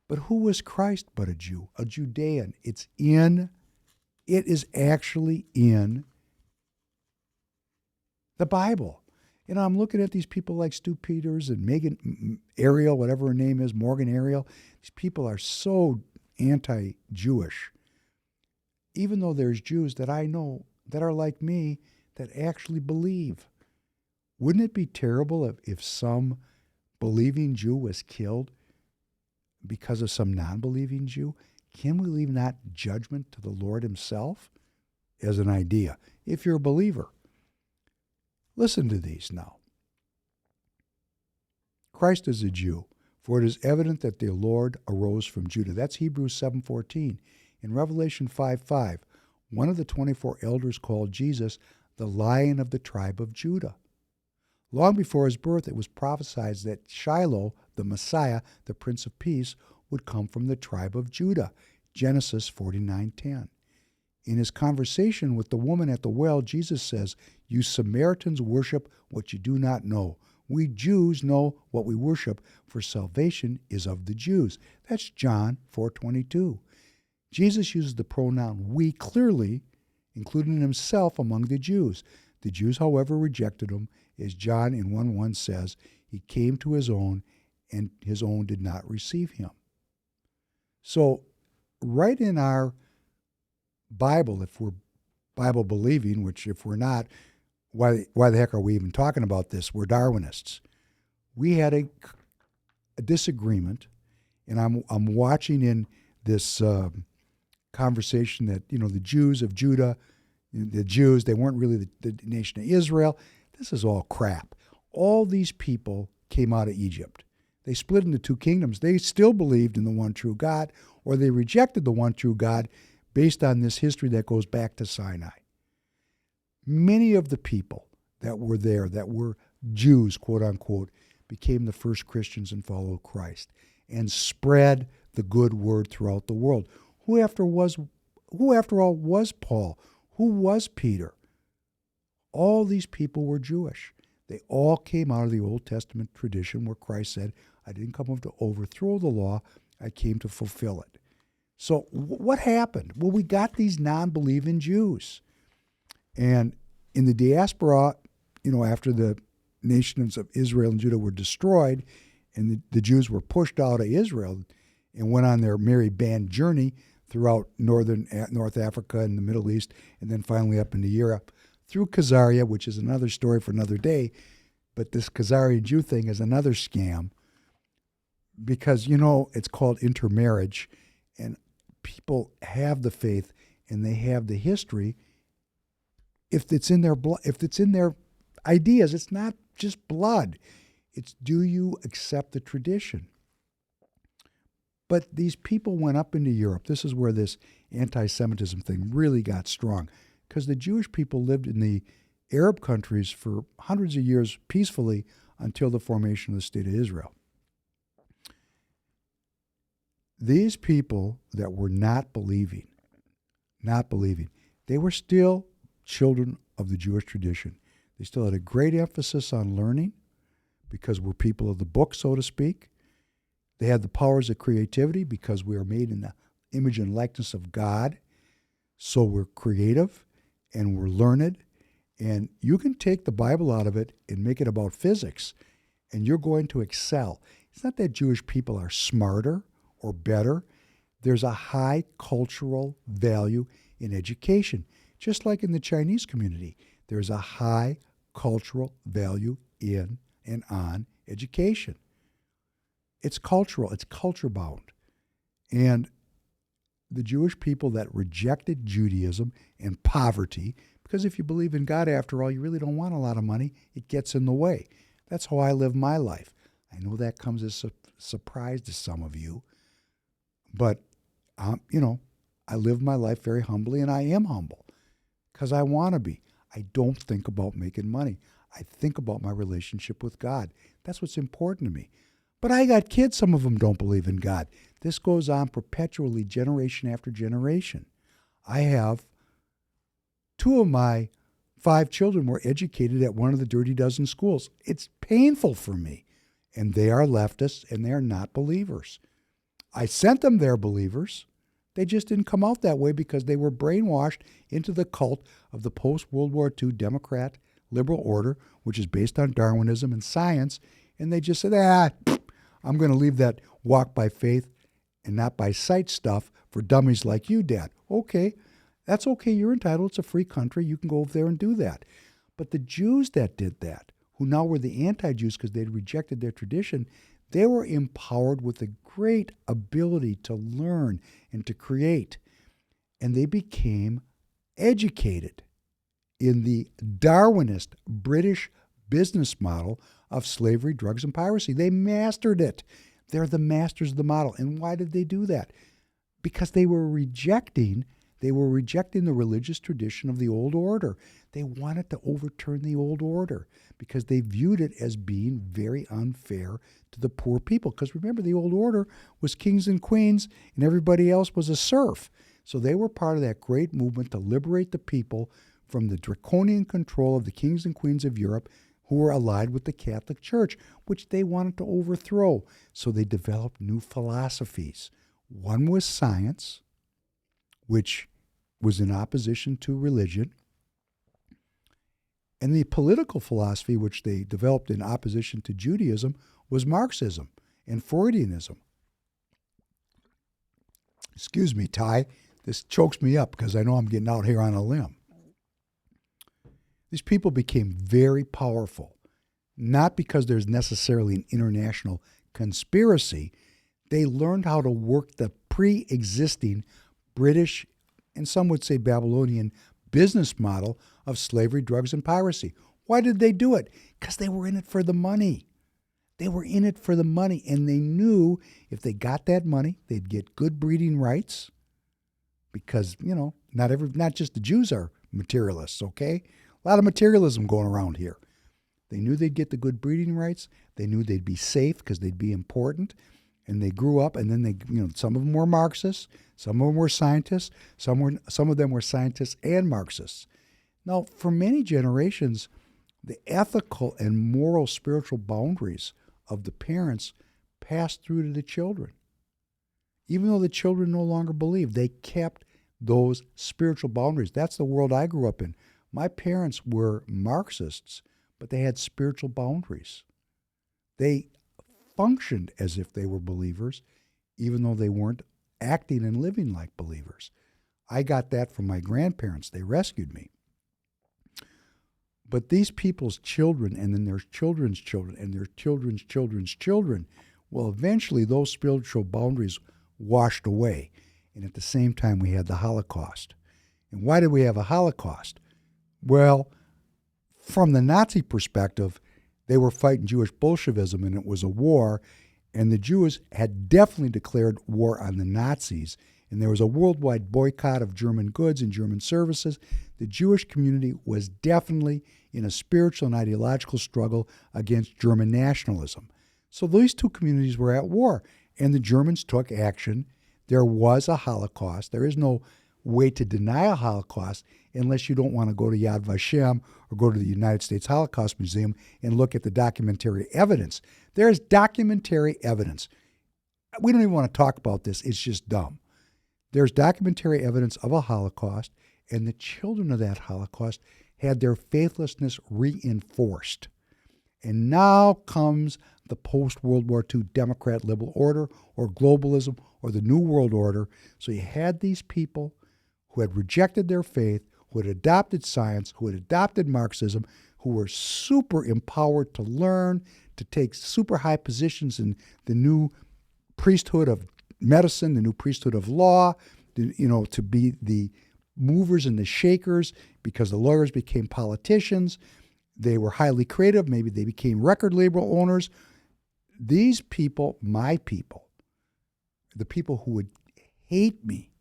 But who was Christ but a Jew? A Judean. It is actually in the Bible. You know, I'm looking at these people like Stu Peters and Megan Ariel, whatever her name is, Morgan Ariel. These people are so anti-Jewish, even though there's Jews that I know that are like me that actually believe. Wouldn't it be terrible if some believing Jew was killed because of some non-believing Jew? Can we leave that judgment to the Lord himself as an idea, if you're a believer? Listen to these now. Christ is a Jew, for it is evident that the Lord arose from Judah. That's Hebrews 7:14. In Revelation 5:5, one of the 24 elders called Jesus the Lion of the tribe of Judah. Long before his birth, it was prophesied that Shiloh, the Messiah, the Prince of Peace, would come from the tribe of Judah. Genesis 49:10. In his conversation with the woman at the well, Jesus says, "You Samaritans worship what you do not know. We Jews know what we worship, for salvation is of the Jews." That's John 4:22. Jesus uses the pronoun we clearly, including himself among the Jews. The Jews, however, rejected him. As John in 1:1 says, he came to his own, and his own did not receive him. So, right in our Bible, if we're Bible believing, which if we're not, why the heck are we even talking about this? We're Darwinists. We had a disagreement, and I'm watching in this conversation that, you know, the Jews of Judah, the Jews, they weren't really the nation of Israel. This is all crap. All these people came out of Egypt. They split into two kingdoms. They still believed in the one true God, or they rejected the one true God based on this history that goes back to Sinai. Many of the people that were there, that were Jews, quote unquote, became the first Christians and followed Christ and spread the good word throughout the world. Who after all was Paul? Who was Peter? All these people were Jewish. They all came out of the Old Testament tradition where Christ said, "I didn't come to overthrow the law, I came to fulfill it." So what happened? Well, we got these non-believing Jews. And in the diaspora, you know, after the nations of Israel and Judah were destroyed and the Jews were pushed out of Israel and went on their merry band journey throughout North Africa and the Middle East, and then finally up into Europe, through Khazaria, which is another story for another day. But this Khazarian Jew thing is another scam because, you know, it's called intermarriage, and people have the faith and they have the history. If it's in their blood, if it's in their ideas, it's not just blood. It's, do you accept the tradition? But these people went up into Europe. This is where this anti-Semitism thing really got strong, because the Jewish people lived in the Arab countries for hundreds of years peacefully until the formation of the State of Israel. These people that were not believing, they were still children of the Jewish tradition. They still had a great emphasis on learning because we're people of the book, so to speak. They had the powers of creativity because we are made in the image and likeness of God. So we're creative and we're learned. And you can take the Bible out of it and make it about physics, and you're going to excel. It's not that Jewish people are smarter or better. There's a high cultural value in education. Just like in the Chinese community, there's a high cultural value in and on education. It's cultural, it's culture bound. And the Jewish people that rejected Judaism and poverty, because if you believe in God, after all, you really don't want a lot of money, it gets in the way. That's how I live my life. I know that comes as a surprise to some of you, but, I live my life very humbly, and I am humble because I want to be. I don't think about making money. I think about my relationship with God. That's what's important to me. But I got kids, some of them don't believe in God. This goes on perpetually, generation after generation. I have 2 of my 5 children were educated at one of the Dirty Dozen schools. It's painful for me. And they are leftists, and they are not believers. I sent them there believers. They just didn't come out that way because they were brainwashed into the cult of the post-World War II Democrat liberal order, which is based on Darwinism and science, and they just said, I'm going to leave that walk by faith and not by sight stuff for dummies like you, Dad. Okay, that's okay. You're entitled. It's a free country. You can go over there and do that. But the Jews that did that, who now were the anti-Jews because they'd rejected their tradition, they were empowered with a great ability to learn and to create. And they became educated in the Darwinist British business model of slavery, drugs, and piracy. They mastered it. They're the masters of the model. And why did they do that? Because they were rejecting the religious tradition of the old order. They wanted to overturn the old order because they viewed it as being very unfair to the poor people. Because remember, the old order was kings and queens and everybody else was a serf. So they were part of that great movement to liberate the people from the draconian control of the kings and queens of Europe who were allied with the Catholic Church, which they wanted to overthrow. So they developed new philosophies. One was science, which was in opposition to religion. And the political philosophy, which they developed in opposition to Judaism, was Marxism and Freudianism. Excuse me, Ty. This chokes me up because I know I'm getting out here on a limb. These people became very powerful, not because there's necessarily an international conspiracy. They learned how to work the pre-existing British, and some would say Babylonian, business model of slavery, drugs, and piracy. Why did they do it? Because they were in it for the money. They were in it for the money, and they knew if they got that money, they'd get good breeding rights. Because, not just the Jews are materialists, okay? A lot of materialism going around here. They knew they'd get the good breeding rights. They knew they'd be safe because they'd be important. And they grew up, and then some of them were Marxists, some of them were scientists, some of them were scientists and Marxists. Now, for many generations, the ethical and moral spiritual boundaries of the parents passed through to the children. Even though the children no longer believed, they kept those spiritual boundaries. That's the world I grew up in. My parents were Marxists, but they had spiritual boundaries. They functioned as if they were believers, even though they weren't acting and living like believers. I got that from my grandparents. They rescued me. But these people's children, and then their children's children, and their children's children's children, well, eventually those spiritual boundaries washed away. And at the same time, we had the Holocaust. And why did we have a Holocaust? Well, from the Nazi perspective, they were fighting Jewish Bolshevism, and it was a war, and the Jews had definitely declared war on the Nazis, and there was a worldwide boycott of German goods and German services. The Jewish community was definitely in a spiritual and ideological struggle against German nationalism. So these two communities were at war, and the Germans took action. There was a Holocaust. There is no way to deny a Holocaust unless you don't want to go to Yad Vashem or go to the United States Holocaust Museum and look at the documentary evidence. There is documentary evidence. We don't even want to talk about this. It's just dumb. There's documentary evidence of a Holocaust, and the children of that Holocaust had their faithlessness reinforced. And now comes the post-World War II Democrat liberal order or globalism or the New World Order. So you had these people who had rejected their faith, who had adopted science, who had adopted Marxism, who were super empowered to learn, to take super high positions in the new priesthood of medicine, the new priesthood of law, to be the movers and the shakers because the lawyers became politicians. They were highly creative. Maybe they became record label owners. These people, my people, the people who would hate me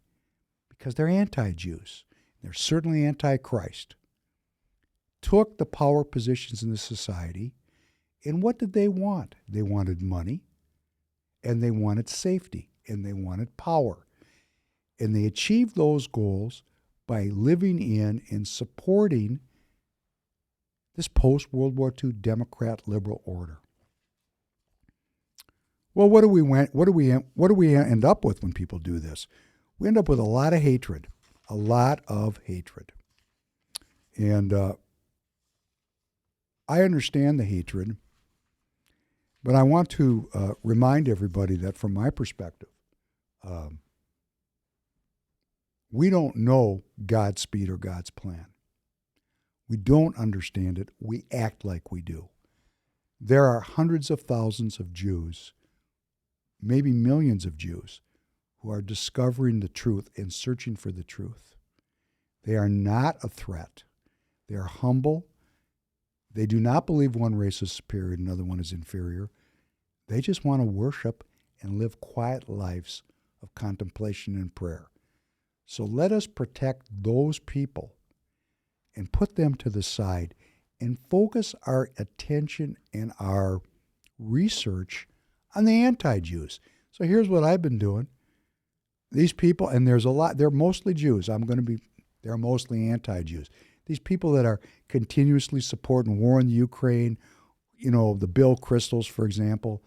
because they're anti-Jews, they're certainly anti-Christ, took the power positions in the society, and what did they want? They wanted money, and they wanted safety, and they wanted power. And they achieved those goals by living in and supporting this post-World War II Democrat liberal order. Well, what do we end up with when people do this? We end up with a lot of hatred, And I understand the hatred, but I want to remind everybody that from my perspective, we don't know God's speed or God's plan. We don't understand it. We act like we do. There are hundreds of thousands of Jews, maybe millions of Jews, who are discovering the truth and searching for the truth. They are not a threat. They are humble. They do not believe one race is superior and another one is inferior. They just want to worship and live quiet lives of contemplation and prayer. So let us protect those people and put them to the side and focus our attention and our research on the anti-Jews. So here's what I've been doing. These people, and there's a lot, they're mostly Jews. They're mostly anti-Jews. These people that are continuously supporting war in the Ukraine, the Bill Crystals, for example.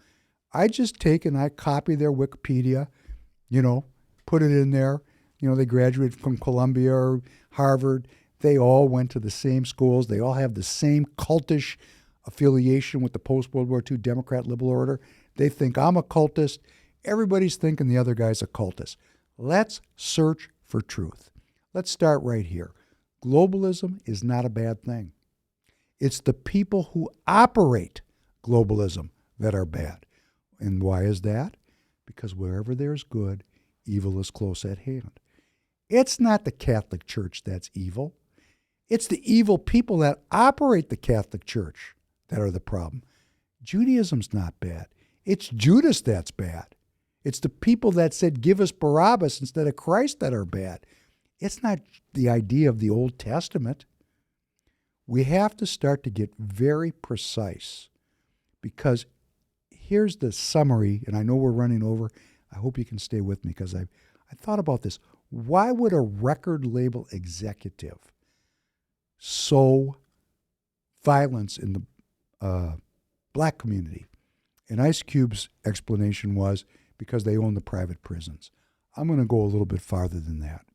I just take and I copy their Wikipedia, put it in there. They graduated from Columbia or Harvard. They all went to the same schools. They all have the same cultish affiliation with the post-World War II Democrat liberal order. They think I'm a cultist. Everybody's thinking the other guy's a cultist. Let's search for truth. Let's start right here. Globalism is not a bad thing. It's the people who operate globalism that are bad. And why is that? Because wherever there's good, evil is close at hand. It's not the Catholic Church that's evil. It's the evil people that operate the Catholic Church that are the problem. Judaism's not bad. It's Judas that's bad. It's the people that said, give us Barabbas instead of Christ that are bad. It's not the idea of the Old Testament. We have to start to get very precise, because here's the summary, and I know we're running over. I hope you can stay with me, because I thought about this. Why would a record label executive sow violence in the black community? And Ice Cube's explanation was because they own the private prisons. I'm going to go a little bit farther than that.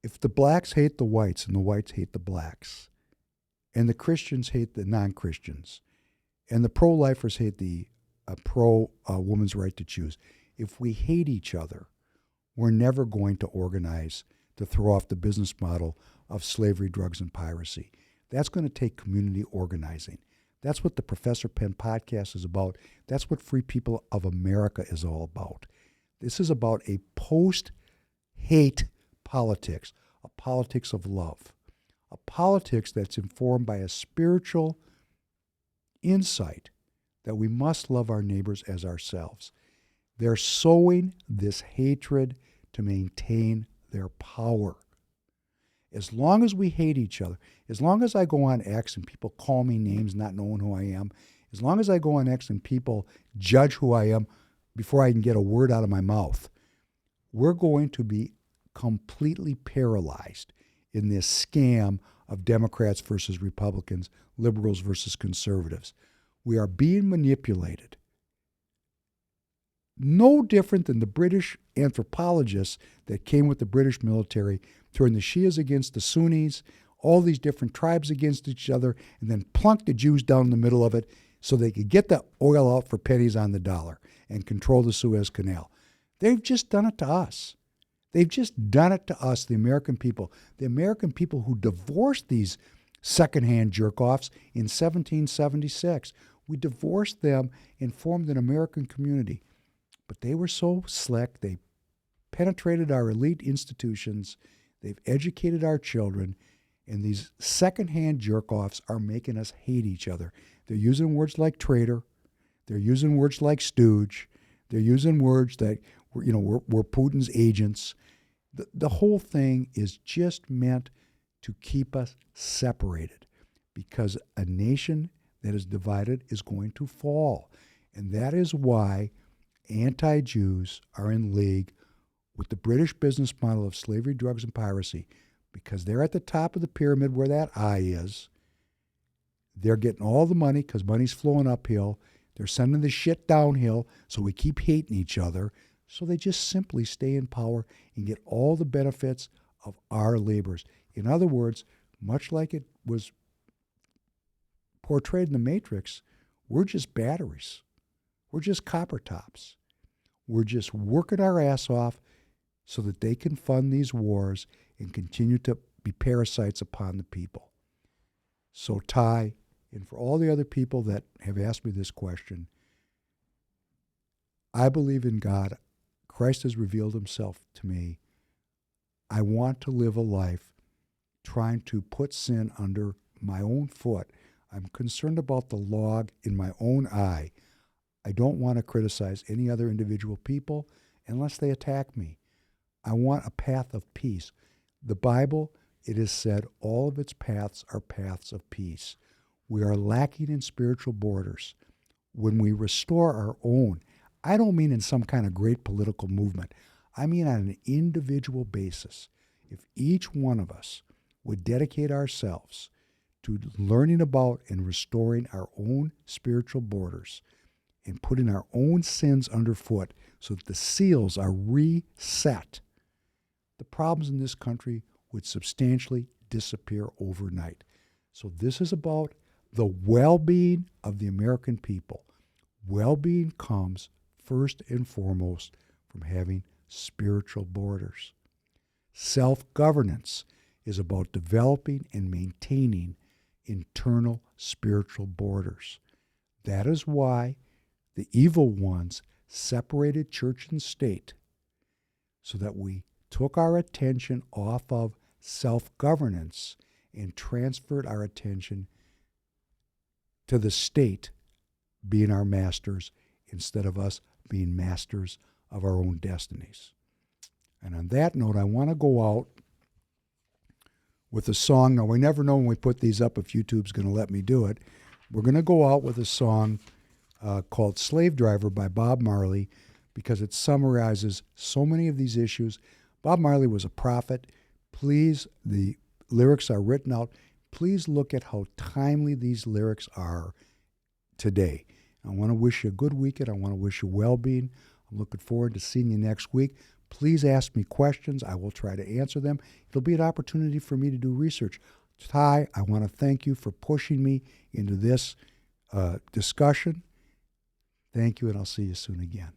If the blacks hate the whites and the whites hate the blacks, and the Christians hate the non-Christians, and the pro-lifers hate the pro-woman's right to choose, if we hate each other, we're never going to organize to throw off the business model of slavery, drugs, and piracy. That's going to take community organizing. That's what the Professor Penn podcast is about. That's what Free People of America is all about. This is about a post-hate politics, a politics of love, a politics that's informed by a spiritual insight that we must love our neighbors as ourselves. They're sowing this hatred to maintain their power. As long as we hate each other, as long as I go on X and people call me names not knowing who I am, as long as I go on X and people judge who I am before I can get a word out of my mouth, we're going to be completely paralyzed in this scam of Democrats versus Republicans, liberals versus conservatives. We are being manipulated. No different than the British anthropologists that came with the British military, turned the Shias against the Sunnis, all these different tribes against each other, and then plunked the Jews down in the middle of it so they could get the oil out for pennies on the dollar and control the Suez Canal. They've just done it to us. They've just done it to us, the American people who divorced these secondhand jerk-offs in 1776. We divorced them and formed an American community. But they were so slick. They penetrated our elite institutions. They've educated our children. And these secondhand jerk-offs are making us hate each other. They're using words like traitor. They're using words like stooge. They're using words that, we're Putin's agents. The whole thing is just meant to keep us separated, because a nation that is divided is going to fall. And that is why anti-Jews are in league with the British business model of slavery, drugs, and piracy, because they're at the top of the pyramid where that eye is. They're getting all the money because money's flowing uphill. They're sending the shit downhill, so we keep hating each other. So they just simply stay in power and get all the benefits of our labors. In other words, much like it was portrayed in the Matrix, we're just batteries. We're just copper tops. We're just working our ass off so that they can fund these wars and continue to be parasites upon the people. So, Ty, and for all the other people that have asked me this question, I believe in God. Christ has revealed himself to me. I want to live a life trying to put sin under my own foot. I'm concerned about the log in my own eye. I don't want to criticize any other individual people unless they attack me. I want a path of peace. The Bible, it is said, all of its paths are paths of peace. We are lacking in spiritual borders. When we restore our own, I don't mean in some kind of great political movement. I mean on an individual basis. If each one of us would dedicate ourselves to learning about and restoring our own spiritual borders and putting our own sins underfoot so that the seals are reset, the problems in this country would substantially disappear overnight. So this is about the well-being of the American people. Well-being comes first and foremost from having spiritual borders. Self-governance is about developing and maintaining internal spiritual borders. That is why the evil ones separated church and state, so that we took our attention off of self-governance and transferred our attention to the state being our masters instead of us being masters of our own destinies. And on that note, I want to go out with a song. Now, we never know when we put these up if YouTube's going to let me do it. We're going to go out with a song called Slave Driver by Bob Marley, because it summarizes so many of these issues. Bob Marley was a prophet. Please, the lyrics are written out. Please look at how timely these lyrics are today. I want to wish you a good weekend. I want to wish you well-being. I'm looking forward to seeing you next week. Please ask me questions. I will try to answer them. It'll be an opportunity for me to do research. Ty, I want to thank you for pushing me into this discussion. Thank you, and I'll see you soon again.